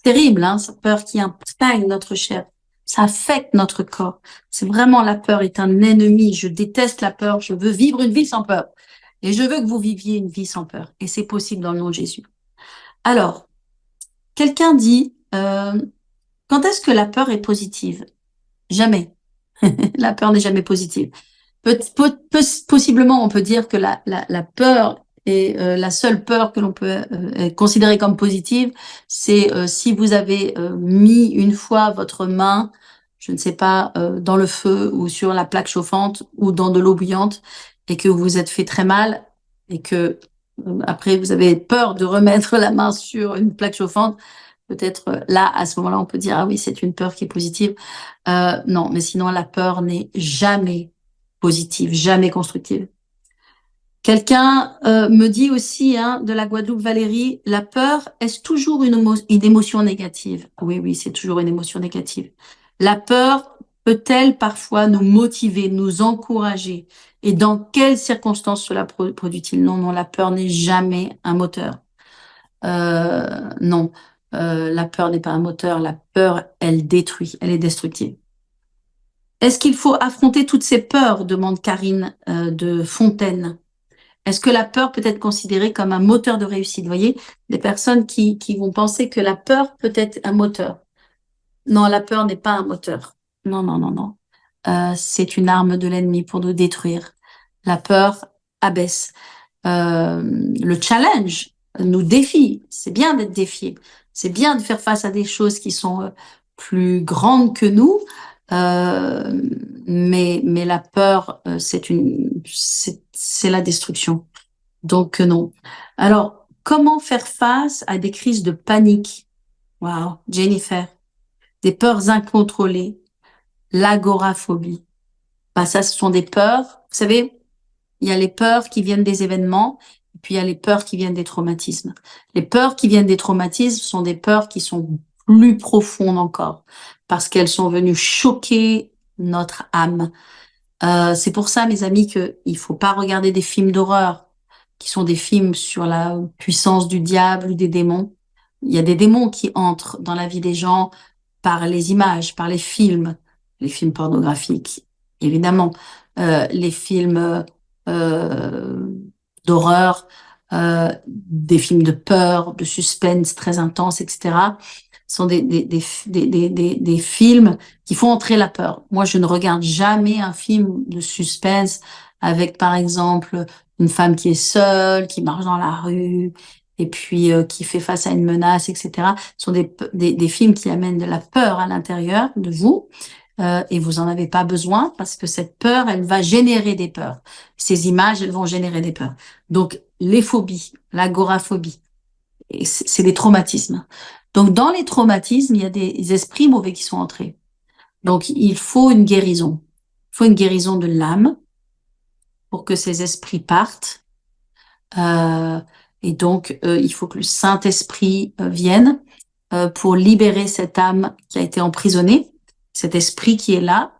Speaker 1: Terrible, hein, cette peur qui imprègne notre chair. Ça affecte notre corps. C'est vraiment, la peur est un ennemi. Je déteste la peur. Je veux vivre une vie sans peur. Et je veux que vous viviez une vie sans peur. Et c'est possible dans le nom de Jésus. Alors, quelqu'un dit, quand est-ce que la peur est positive? Jamais. La peur n'est jamais positive. Possiblement, on peut dire que la peur est la seule peur que l'on peut considérer comme positive, c'est si vous avez mis une fois votre main, je ne sais pas, dans le feu ou sur la plaque chauffante ou dans de l'eau bouillante et que vous vous êtes fait très mal et que après vous avez peur de remettre la main sur une plaque chauffante. Peut-être là, à ce moment-là, on peut dire, ah oui, c'est une peur qui est positive. Non, mais sinon, la peur n'est jamais positive, jamais constructive. Quelqu'un me dit aussi, hein, de la Guadeloupe, Valérie, la peur, est-ce toujours une émotion négative? Oui, oui, c'est toujours une émotion négative. La peur peut-elle parfois nous motiver, nous encourager? Et dans quelles circonstances cela produit-il? Non, non, la peur n'est jamais un moteur. Non, la peur n'est pas un moteur. La peur, elle détruit, elle est destructive. Est-ce qu'il faut affronter toutes ces peurs? Demande Karine de Fontaine. Est-ce que la peur peut être considérée comme un moteur de réussite? Vous voyez, des personnes qui vont penser que la peur peut être un moteur. Non, la peur n'est pas un moteur. Non, non, non, non. C'est une arme de l'ennemi pour nous détruire. La peur abaisse. Le challenge nous défie. C'est bien d'être défié. C'est bien de faire face à des choses qui sont plus grandes que nous. Mais la peur, c'est la destruction. Donc non. Alors, comment faire face à des crises de panique? Wow, Jennifer, des peurs incontrôlées, l'agoraphobie. Bah ça, ce sont des peurs. Vous savez, il y a les peurs qui viennent des événements, et puis il y a les peurs qui viennent des traumatismes. Les peurs qui viennent des traumatismes sont des peurs qui sont plus profondes encore, parce qu'elles sont venues choquer notre âme. C'est pour ça, mes amis, qu'il faut pas regarder des films d'horreur, qui sont des films sur la puissance du diable ou des démons. Il y a des démons qui entrent dans la vie des gens par les images, par les films pornographiques, évidemment, les films d'horreur, des films de peur, de suspense très intense, etc. sont des films qui font entrer la peur. Moi, je ne regarde jamais un film de suspense avec, par exemple, une femme qui est seule, qui marche dans la rue, et puis qui fait face à une menace, etc. Ce sont des films qui amènent de la peur à l'intérieur de vous, et vous en avez pas besoin parce que cette peur, elle va générer des peurs. Ces images, elles vont générer des peurs. Donc, les phobies, l'agoraphobie, c'est des traumatismes. Donc, dans les traumatismes, il y a des esprits mauvais qui sont entrés. Donc, il faut une guérison. Il faut une guérison de l'âme pour que ces esprits partent. Et donc, il faut que le Saint-Esprit vienne pour libérer cette âme qui a été emprisonnée, cet esprit qui est là.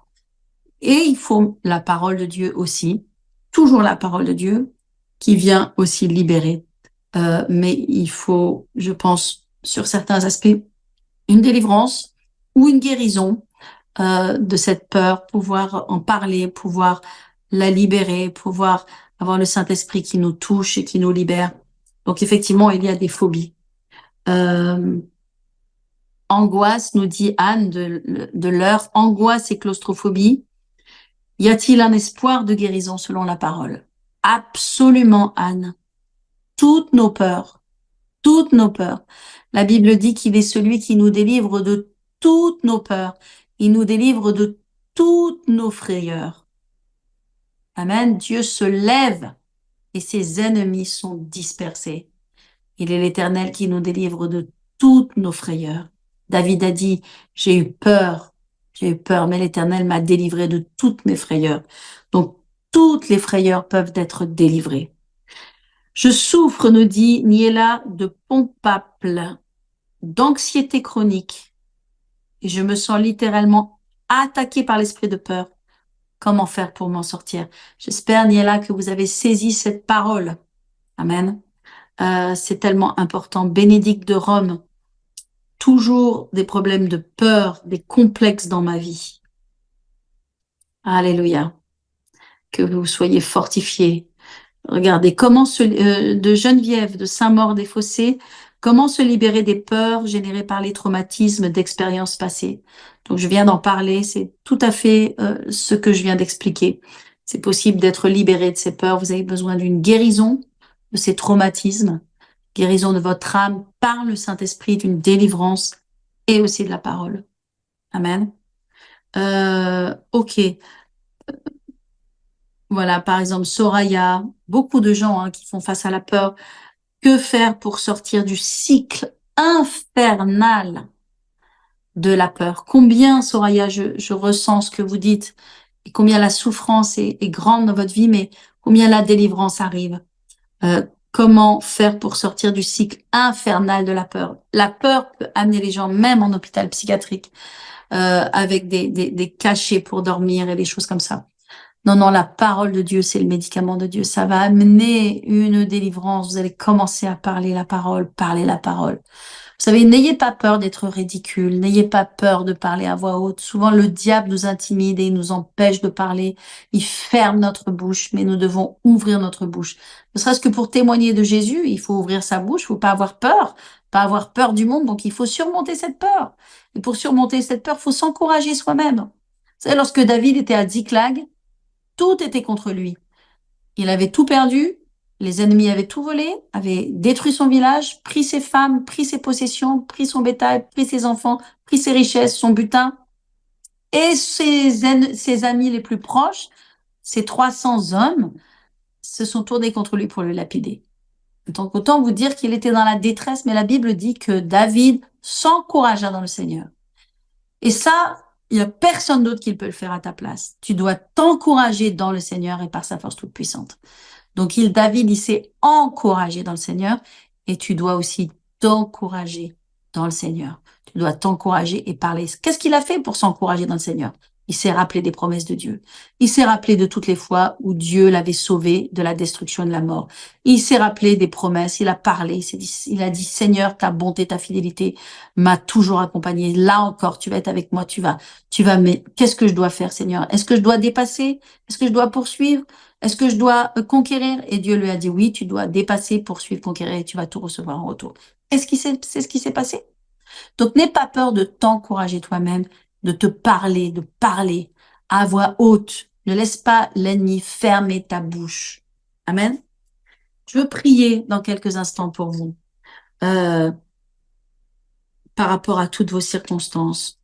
Speaker 1: Et il faut la parole de Dieu aussi, toujours la parole de Dieu, qui vient aussi libérer. Mais il faut, je pense, sur certains aspects, une délivrance ou une guérison de cette peur, pouvoir en parler, pouvoir la libérer, pouvoir avoir le Saint-Esprit qui nous touche et qui nous libère. Donc effectivement, il y a des phobies. Angoisse, nous dit Anne de l'heure, angoisse et claustrophobie. Y a-t-il un espoir de guérison selon la parole? Absolument, Anne. Toutes nos peurs, toutes nos peurs. La Bible dit qu'il est celui qui nous délivre de toutes nos peurs. Il nous délivre de toutes nos frayeurs. Amen. Dieu se lève et ses ennemis sont dispersés. Il est l'Éternel qui nous délivre de toutes nos frayeurs. David a dit, j'ai eu peur, mais l'Éternel m'a délivré de toutes mes frayeurs. Donc, toutes les frayeurs peuvent être délivrées. Je souffre, nous dit Niela, de pompaple, d'anxiété chronique, et je me sens littéralement attaquée par l'esprit de peur. Comment faire pour m'en sortir? J'espère, Niela, que vous avez saisi cette parole. Amen. C'est tellement important. Bénédicte de Rome, toujours des problèmes de peur, des complexes dans ma vie. Alléluia. Que vous soyez fortifiés. Regardez, de Geneviève, de Saint-Maur-des-Fossés, comment se libérer des peurs générées par les traumatismes d'expériences passées. Donc, je viens d'en parler, c'est tout à fait ce que je viens d'expliquer. C'est possible d'être libéré de ces peurs. Vous avez besoin d'une guérison de ces traumatismes, guérison de votre âme par le Saint-Esprit, d'une délivrance et aussi de la parole. Amen. Ok. Voilà, par exemple, Soraya, beaucoup de gens qui font face à la peur. Que faire pour sortir du cycle infernal de la peur? Combien, Soraya, je ressens ce que vous dites, et combien la souffrance est grande dans votre vie, mais combien la délivrance arrive. Comment faire pour sortir du cycle infernal de la peur? La peur peut amener les gens, même en hôpital psychiatrique, avec des cachets pour dormir et des choses comme ça. Non, non, la parole de Dieu, c'est le médicament de Dieu. Ça va amener une délivrance. Vous allez commencer à parler la parole, parler la parole. Vous savez, n'ayez pas peur d'être ridicule. N'ayez pas peur de parler à voix haute. Souvent, le diable nous intimide et il nous empêche de parler. Il ferme notre bouche, mais nous devons ouvrir notre bouche. Ne serait-ce que pour témoigner de Jésus, il faut ouvrir sa bouche. Il faut pas avoir peur du monde. Donc, il faut surmonter cette peur. Et pour surmonter cette peur, il faut s'encourager soi-même. Vous savez, lorsque David était à Ziklag, tout était contre lui. Il avait tout perdu, les ennemis avaient tout volé, avaient détruit son village, pris ses femmes, pris ses possessions, pris son bétail, pris ses enfants, pris ses richesses, son butin. Et ses amis les plus proches, ces 300 hommes, se sont tournés contre lui pour le lapider. Donc autant vous dire qu'il était dans la détresse, mais la Bible dit que David s'encouragea dans le Seigneur. Et ça, il n'y a personne d'autre qui peut le faire à ta place. Tu dois t'encourager dans le Seigneur et par sa force toute puissante. Donc, David, il s'est encouragé dans le Seigneur et tu dois aussi t'encourager dans le Seigneur. Tu dois t'encourager et parler. Qu'est-ce qu'il a fait pour s'encourager dans le Seigneur? Il s'est rappelé des promesses de Dieu. Il s'est rappelé de toutes les fois où Dieu l'avait sauvé de la destruction et de la mort. Il s'est rappelé des promesses. Il a parlé. Il a dit, Seigneur, ta bonté, ta fidélité m'a toujours accompagné. Là encore, tu vas être avec moi. Mais qu'est-ce que je dois faire, Seigneur? Est-ce que je dois dépasser? Est-ce que je dois poursuivre? Est-ce que je dois conquérir? Et Dieu lui a dit, oui, tu dois dépasser, poursuivre, conquérir et tu vas tout recevoir en retour. C'est ce qui s'est passé? Donc, n'aie pas peur de t'encourager toi-même, de te parler, de parler à voix haute. Ne laisse pas l'ennemi fermer ta bouche. Amen. Je veux prier dans quelques instants pour vous par rapport à toutes vos circonstances.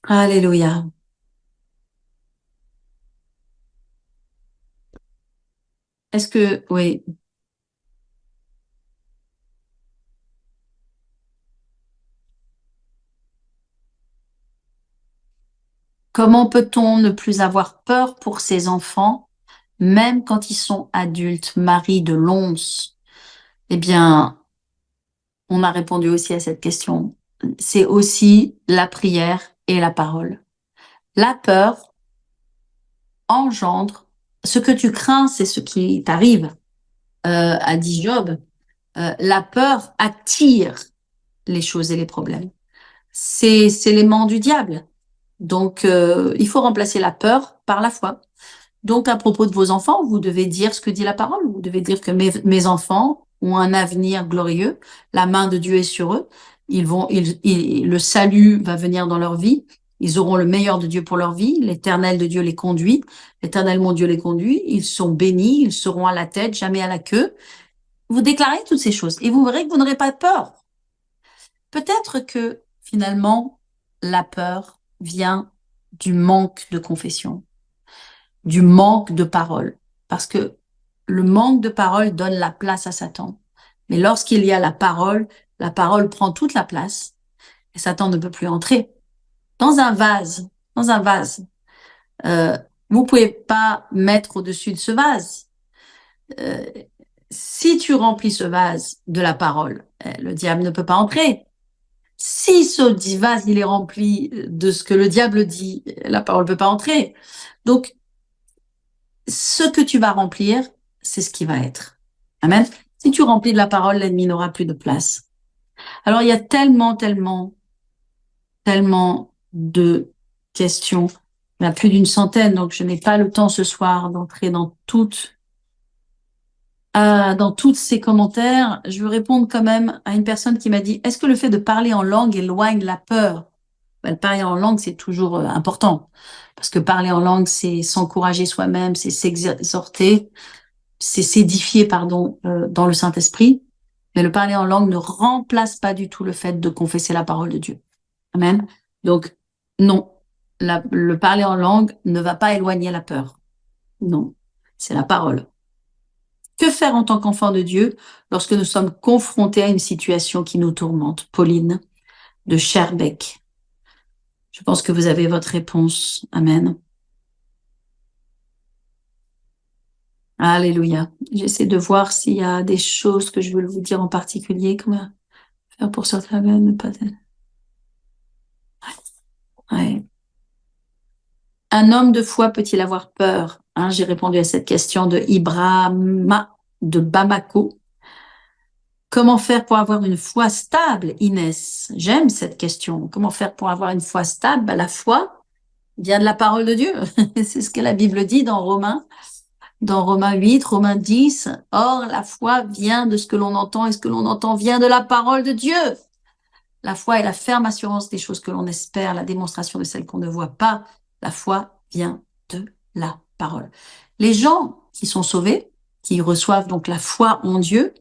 Speaker 1: Alléluia. Oui. Comment peut-on ne plus avoir peur pour ses enfants, même quand ils sont adultes? Marie de Lons. Eh bien, on a répondu aussi à cette question. C'est aussi la prière et la parole. La peur engendre. Ce que tu crains, c'est ce qui t'arrive, a dit Job. La peur attire les choses et les problèmes. C'est l'élément du diable. Donc, il faut remplacer la peur par la foi. Donc, à propos de vos enfants, vous devez dire ce que dit la parole. Vous devez dire que mes enfants ont un avenir glorieux. La main de Dieu est sur eux. Le salut va venir dans leur vie. Ils auront le meilleur de Dieu pour leur vie. L'éternel de Dieu les conduit. L'éternel mon Dieu les conduit. Ils sont bénis. Ils seront à la tête, jamais à la queue. Vous déclarez toutes ces choses et vous verrez que vous n'aurez pas peur. Peut-être que finalement, la peur vient du manque de confession, du manque de parole. Parce que le manque de parole donne la place à Satan. Mais lorsqu'il y a la parole prend toute la place et Satan ne peut plus entrer. Dans un vase, vous pouvez pas mettre au-dessus de ce vase. Si tu remplis ce vase de la parole, le diable ne peut pas entrer. Si ce vase il est rempli de ce que le diable dit, la parole ne peut pas entrer. Donc, ce que tu vas remplir c'est ce qui va être. Amen. Si tu remplis de la parole, l'ennemi n'aura plus de place. Alors, il y a tellement de questions. Il y en a plus d'une centaine, donc je n'ai pas le temps ce soir d'entrer dans tous ces commentaires. Je veux répondre quand même à une personne qui m'a dit, est-ce que le fait de parler en langue éloigne la peur? Ben, parler en langue, c'est toujours important. Parce que parler en langue, c'est s'encourager soi-même, c'est s'exhorter, c'est s'édifier, pardon, dans le Saint-Esprit. Mais le parler en langue ne remplace pas du tout le fait de confesser la parole de Dieu. Amen. Donc, non, le parler en langue ne va pas éloigner la peur. Non, c'est la parole. Que faire en tant qu'enfant de Dieu lorsque nous sommes confrontés à une situation qui nous tourmente? Pauline de Schaerbeek. Je pense que vous avez votre réponse. Amen. Alléluia. J'essaie de voir s'il y a des choses que je veux vous dire en particulier. Comment faire pour sortir de ne pas... Ouais. Un homme de foi peut-il avoir peur? J'ai répondu à cette question de Ibrahima de Bamako. Comment faire pour avoir une foi stable, Inès? J'aime cette question. Comment faire pour avoir une foi stable? Ben, la foi vient de la parole de Dieu. C'est ce que la Bible dit dans Romains 8, Romains 10. Or, la foi vient de ce que l'on entend et ce que l'on entend vient de la parole de Dieu. La foi est la ferme assurance des choses que l'on espère, la démonstration de celles qu'on ne voit pas. La foi vient de la parole. Les gens qui sont sauvés, qui reçoivent donc la foi en Dieu,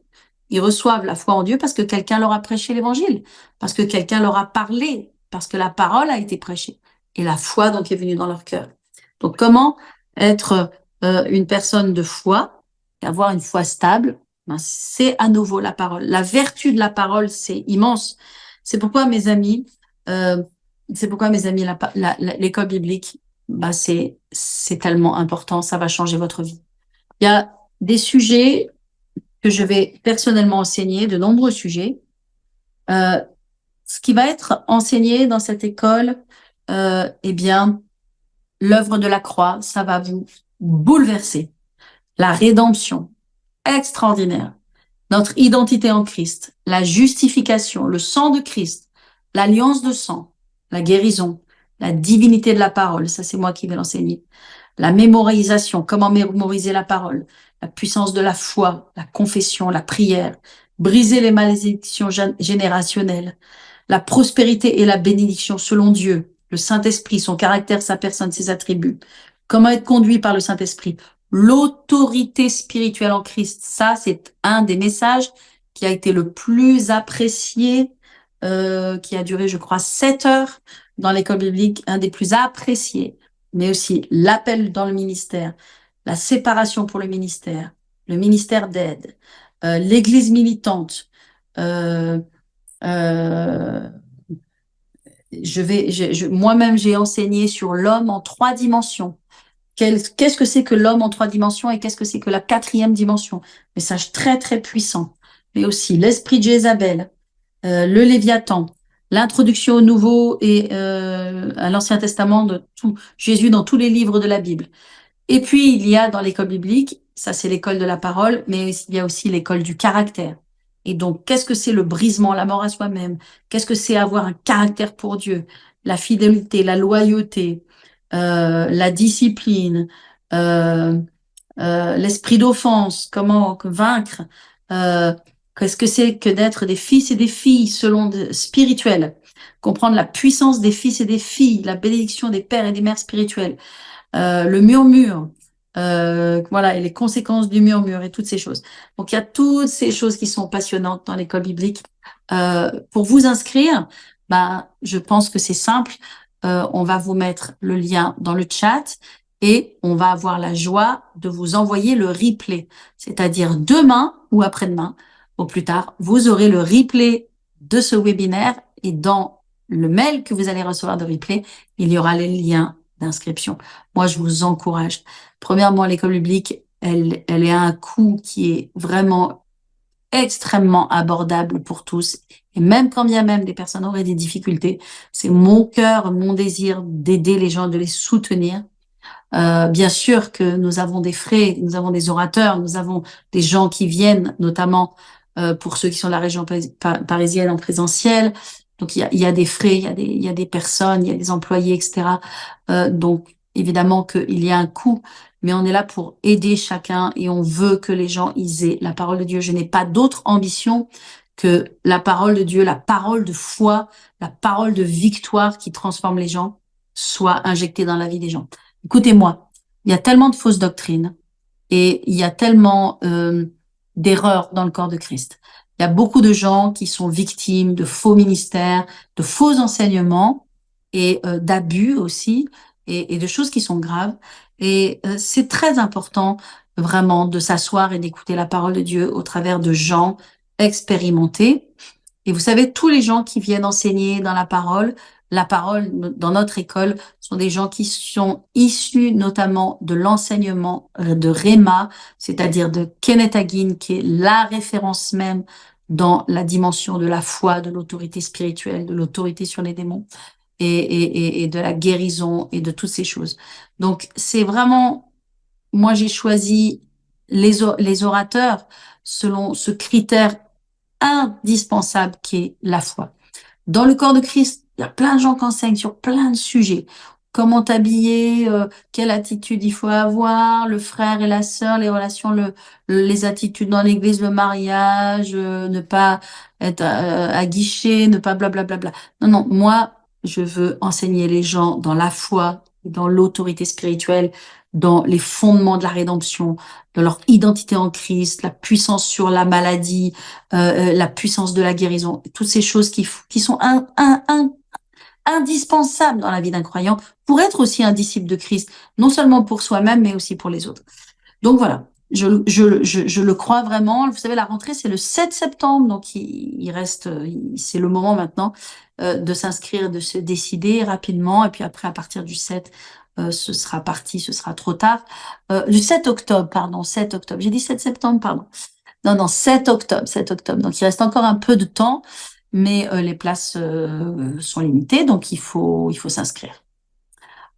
Speaker 1: ils reçoivent la foi en Dieu parce que quelqu'un leur a prêché l'évangile, parce que quelqu'un leur a parlé, parce que la parole a été prêchée. Et la foi donc est venue dans leur cœur. Donc comment être une personne de foi, et avoir une foi stable? Ben, c'est à nouveau la parole. La vertu de la parole, c'est immense. C'est pourquoi mes amis, l'école biblique, bah c'est tellement important, ça va changer votre vie. Il y a des sujets que je vais personnellement enseigner, de nombreux sujets. Ce qui va être enseigné dans cette école, eh bien, l'œuvre de la croix, ça va vous bouleverser. La rédemption, extraordinaire. Notre identité en Christ, la justification, le sang de Christ, l'alliance de sang, la guérison, la divinité de la parole, ça c'est moi qui vais l'enseigner. La mémorisation, comment mémoriser la parole, la puissance de la foi, la confession, la prière, briser les malédictions générationnelles, la prospérité et la bénédiction selon Dieu, le Saint-Esprit, son caractère, sa personne, ses attributs, comment être conduit par le Saint-Esprit, l'autorité spirituelle en Christ. Ça, c'est un des messages qui a été le plus apprécié, qui a duré, je crois, 7 heures dans l'école biblique, un des plus appréciés, mais aussi l'appel dans le ministère, la séparation pour le ministère d'aide, l'église militante, moi-même, j'ai enseigné sur l'homme en 3 dimensions. Qu'est-ce que c'est que l'homme en 3 dimensions et qu'est-ce que c'est que la 4e dimension? Message très, très puissant. Mais aussi l'esprit de Jézabel, le Léviathan, l'introduction au Nouveau et à l'Ancien Testament de tout, Jésus dans tous les livres de la Bible. Et puis, il y a dans l'école biblique, ça c'est l'école de la parole, mais il y a aussi l'école du caractère. Et donc, qu'est-ce que c'est le brisement, la mort à soi-même? Qu'est-ce que c'est avoir un caractère pour Dieu? La fidélité, la loyauté, la discipline, l'esprit d'offense, comment vaincre, qu'est-ce que c'est que d'être des fils et des filles spirituels, comprendre la puissance des fils et des filles, la bénédiction des pères et des mères spirituelles, le murmure, voilà, et les conséquences du murmure et toutes ces choses. Donc, il y a toutes ces choses qui sont passionnantes dans l'école biblique. Pour vous inscrire, bah, je pense que c'est simple. On va vous mettre le lien dans le chat et on va avoir la joie de vous envoyer le replay. C'est-à-dire demain ou après-demain, au plus tard, vous aurez le replay de ce webinaire et dans le mail que vous allez recevoir de replay, il y aura les liens d'inscription. Moi, je vous encourage. Premièrement, l'école biblique, elle est à un coût qui est vraiment extrêmement abordable pour tous. Et même quand bien même des personnes auraient des difficultés, c'est mon cœur, mon désir d'aider les gens, de les soutenir. Bien sûr que nous avons des frais, nous avons des orateurs, nous avons des gens qui viennent, notamment pour ceux qui sont de la région parisienne en présentiel. Donc il y a des frais, il y a des personnes, il y a des employés, etc. Donc évidemment qu'il y a un coût, mais on est là pour aider chacun et on veut que les gens ils aient la parole de Dieu. Je n'ai pas d'autre ambition que la parole de Dieu, la parole de foi, la parole de victoire qui transforme les gens, soit injectée dans la vie des gens. Écoutez-moi, il y a tellement de fausses doctrines et il y a tellement d'erreurs dans le corps de Christ. Il y a beaucoup de gens qui sont victimes de faux ministères, de faux enseignements et d'abus aussi et de choses qui sont graves. Et c'est très important vraiment de s'asseoir et d'écouter la parole de Dieu au travers de gens expérimentés. Et vous savez, tous les gens qui viennent enseigner dans la parole dans notre école sont des gens qui sont issus notamment de l'enseignement de Rhéma, c'est-à-dire de Kenneth Hagin, qui est la référence même dans la dimension de la foi, de l'autorité spirituelle, de l'autorité sur les démons et de la guérison et de toutes ces choses. Donc, c'est vraiment, moi j'ai choisi les orateurs selon ce critère indispensable qui est la foi. Dans le corps de Christ, il y a plein de gens qui enseignent sur plein de sujets. Comment t'habiller, quelle attitude il faut avoir, le frère et la sœur, les relations, les attitudes dans l'église, le mariage, ne pas être aguiché, ne pas blablabla. Non, non, moi, je veux enseigner les gens dans la foi, dans l'autorité spirituelle, dans les fondements de la rédemption, de leur identité en Christ, la puissance sur la maladie, la puissance de la guérison, toutes ces choses qui sont indispensables dans la vie d'un croyant pour être aussi un disciple de Christ, non seulement pour soi-même, mais aussi pour les autres. Donc voilà, je le crois vraiment. Vous savez, la rentrée, c'est le 7 septembre, donc il reste, c'est le moment maintenant de s'inscrire, de se décider rapidement, et puis après, à partir du 7, ce sera parti, ce sera trop tard. Du 7 octobre, pardon, 7 octobre. J'ai dit 7 septembre, pardon. Non, non, 7 octobre, 7 octobre. Donc, il reste encore un peu de temps, mais les places sont limitées, donc il faut s'inscrire.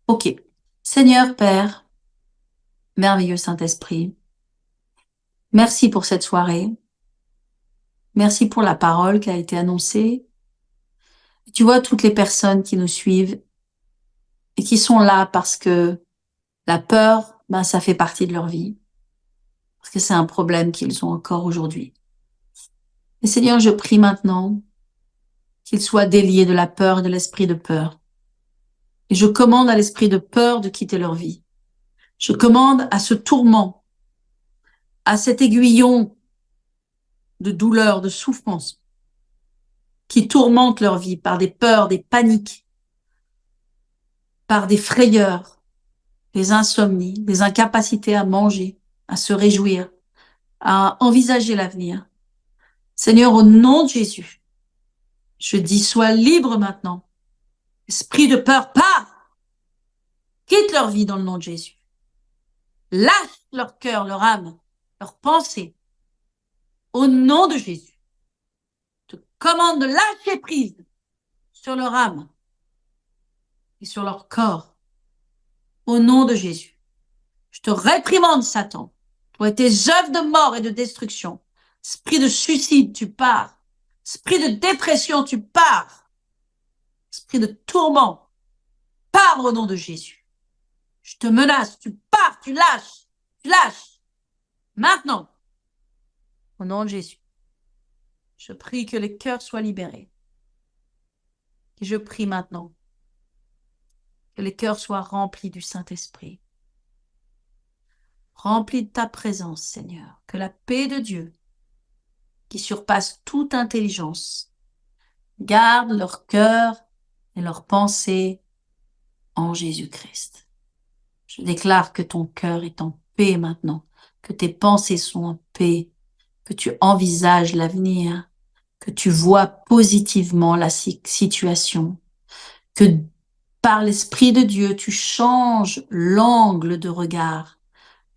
Speaker 1: OK. Seigneur Père, merveilleux Saint-Esprit, merci pour cette soirée. Merci pour la parole qui a été annoncée. Tu vois toutes les personnes qui nous suivent et qui sont là parce que la peur, ben, ça fait partie de leur vie. Parce que c'est un problème qu'ils ont encore aujourd'hui. Et Seigneur, je prie maintenant qu'ils soient déliés de la peur et de l'esprit de peur. Et je commande à l'esprit de peur de quitter leur vie. Je commande à ce tourment, à cet aiguillon de douleur, de souffrance, qui tourmente leur vie par des peurs, des paniques, par des frayeurs, des insomnies, des incapacités à manger, à se réjouir, à envisager l'avenir. Seigneur, au nom de Jésus, je dis, sois libre maintenant. Esprit de peur, pars! Quitte leur vie dans le nom de Jésus. Lâche leur cœur, leur âme, leur pensée. Au nom de Jésus, je te commande de lâcher prise sur leur âme et sur leur corps. Au nom de Jésus, je te réprimande, Satan. Toi et tes œuvres de mort et de destruction. Esprit de suicide, tu pars. Esprit de dépression, tu pars. Esprit de tourment, pars au nom de Jésus. Je te menace, tu pars, tu lâches, tu lâches. Maintenant, au nom de Jésus, je prie que les cœurs soient libérés. Et je prie maintenant que les cœurs soient remplis du Saint-Esprit. Remplis de ta présence, Seigneur. Que la paix de Dieu, qui surpasse toute intelligence, garde leur cœur et leurs pensées en Jésus-Christ. Je déclare que ton cœur est en paix maintenant, que tes pensées sont en paix, que tu envisages l'avenir, que tu vois positivement la situation, que par l'Esprit de Dieu, tu changes l'angle de regard,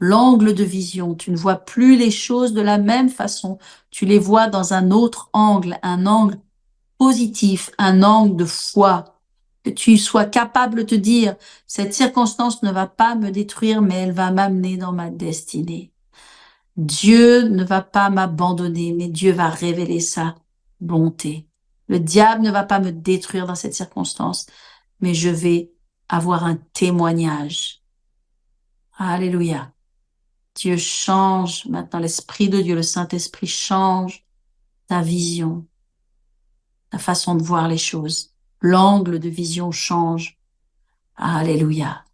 Speaker 1: l'angle de vision. Tu ne vois plus les choses de la même façon, tu les vois dans un autre angle, un angle positif, un angle de foi, Que tu sois capable de te dire, cette circonstance ne va pas me détruire, mais elle va m'amener dans ma destinée. Dieu ne va pas m'abandonner, mais Dieu va révéler sa bonté. Le diable ne va pas me détruire dans cette circonstance, mais je vais avoir un témoignage. Alléluia. Dieu change maintenant, l'Esprit de Dieu, le Saint-Esprit change ta vision, ta façon de voir les choses. L'angle de vision change. Alléluia.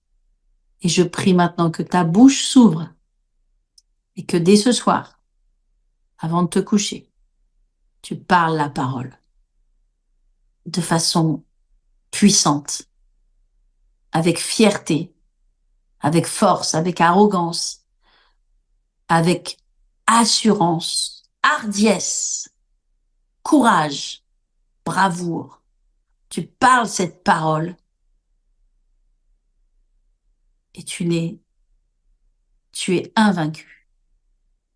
Speaker 1: Et je prie maintenant que ta bouche s'ouvre et que dès ce soir, avant de te coucher, tu parles la parole de façon puissante, avec fierté, avec force, avec arrogance, avec assurance, hardiesse, courage, bravoure. Tu parles cette parole et tu es invaincu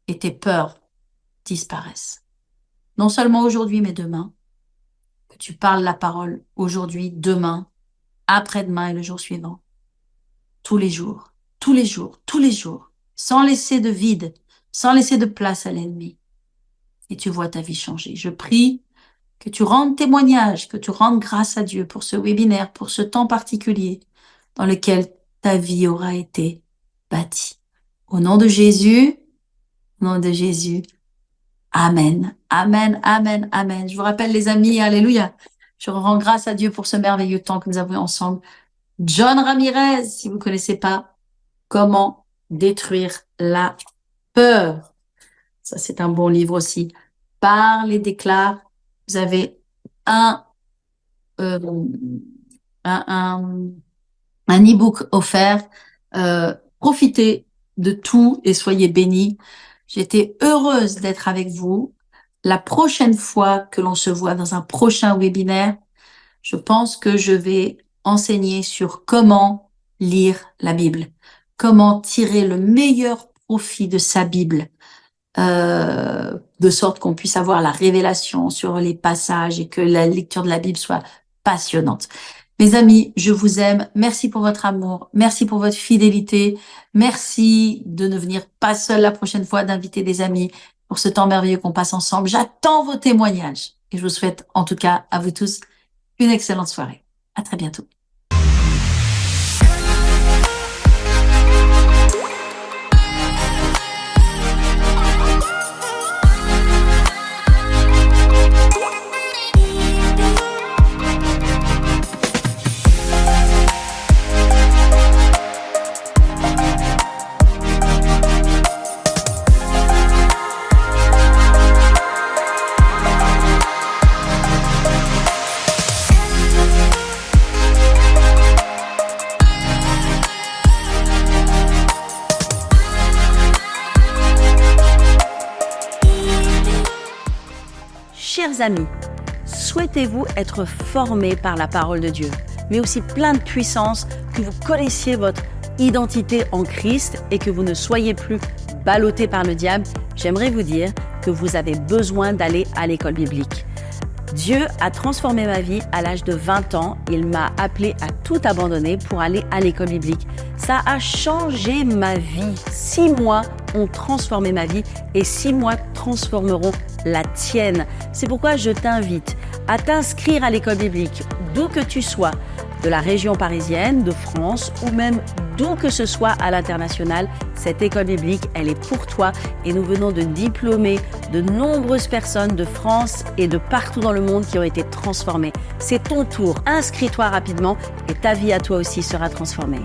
Speaker 1: et tes peurs disparaissent. Non seulement aujourd'hui, mais demain. Que tu parles la parole aujourd'hui, demain, après-demain et le jour suivant. Tous les jours, tous les jours, tous les jours, sans laisser de vide, sans laisser de place à l'ennemi. Et tu vois ta vie changer. Je prie que tu rendes témoignage, que tu rendes grâce à Dieu pour ce webinaire, pour ce temps particulier dans lequel ta vie aura été bâtie. Au nom de Jésus, au nom de Jésus, Amen, Amen, Amen, Amen. Je vous rappelle les amis, Alléluia. Je rends grâce à Dieu pour ce merveilleux temps que nous avons eu ensemble. John Ramirez, si vous ne connaissez pas, comment détruire la peur. Ça, c'est un bon livre aussi. Parle et déclare. Vous avez un e-book offert. Profitez de tout et soyez bénis. J'étais heureuse d'être avec vous. La prochaine fois que l'on se voit dans un prochain webinaire, je pense que je vais enseigner sur comment lire la Bible, comment tirer le meilleur profit de sa Bible, de sorte qu'on puisse avoir la révélation sur les passages et que la lecture de la Bible soit passionnante. Mes amis, je vous aime. Merci pour votre amour. Merci pour votre fidélité. Merci de ne venir pas seul la prochaine fois, d'inviter des amis pour ce temps merveilleux qu'on passe ensemble. J'attends vos témoignages et je vous souhaite en tout cas à vous tous une excellente soirée. À très bientôt.
Speaker 2: Chers amis, souhaitez-vous être formés par la parole de Dieu, mais aussi plein de puissance, que vous connaissiez votre identité en Christ et que vous ne soyez plus ballottés par le diable? J'aimerais vous dire que vous avez besoin d'aller à l'école biblique. Dieu a transformé ma vie à l'âge de 20 ans. Il m'a appelé à tout abandonner pour aller à l'école biblique. Ça a changé ma vie. 6 mois ont transformé ma vie et 6 mois transformeront la tienne. C'est pourquoi je t'invite à t'inscrire à l'école biblique, d'où que tu sois, de la région parisienne, de France ou même d'où que ce soit à l'international. Cette école biblique, elle est pour toi et nous venons de diplômer de nombreuses personnes de France et de partout dans le monde qui ont été transformées. C'est ton tour, inscris-toi rapidement et ta vie à toi aussi sera transformée.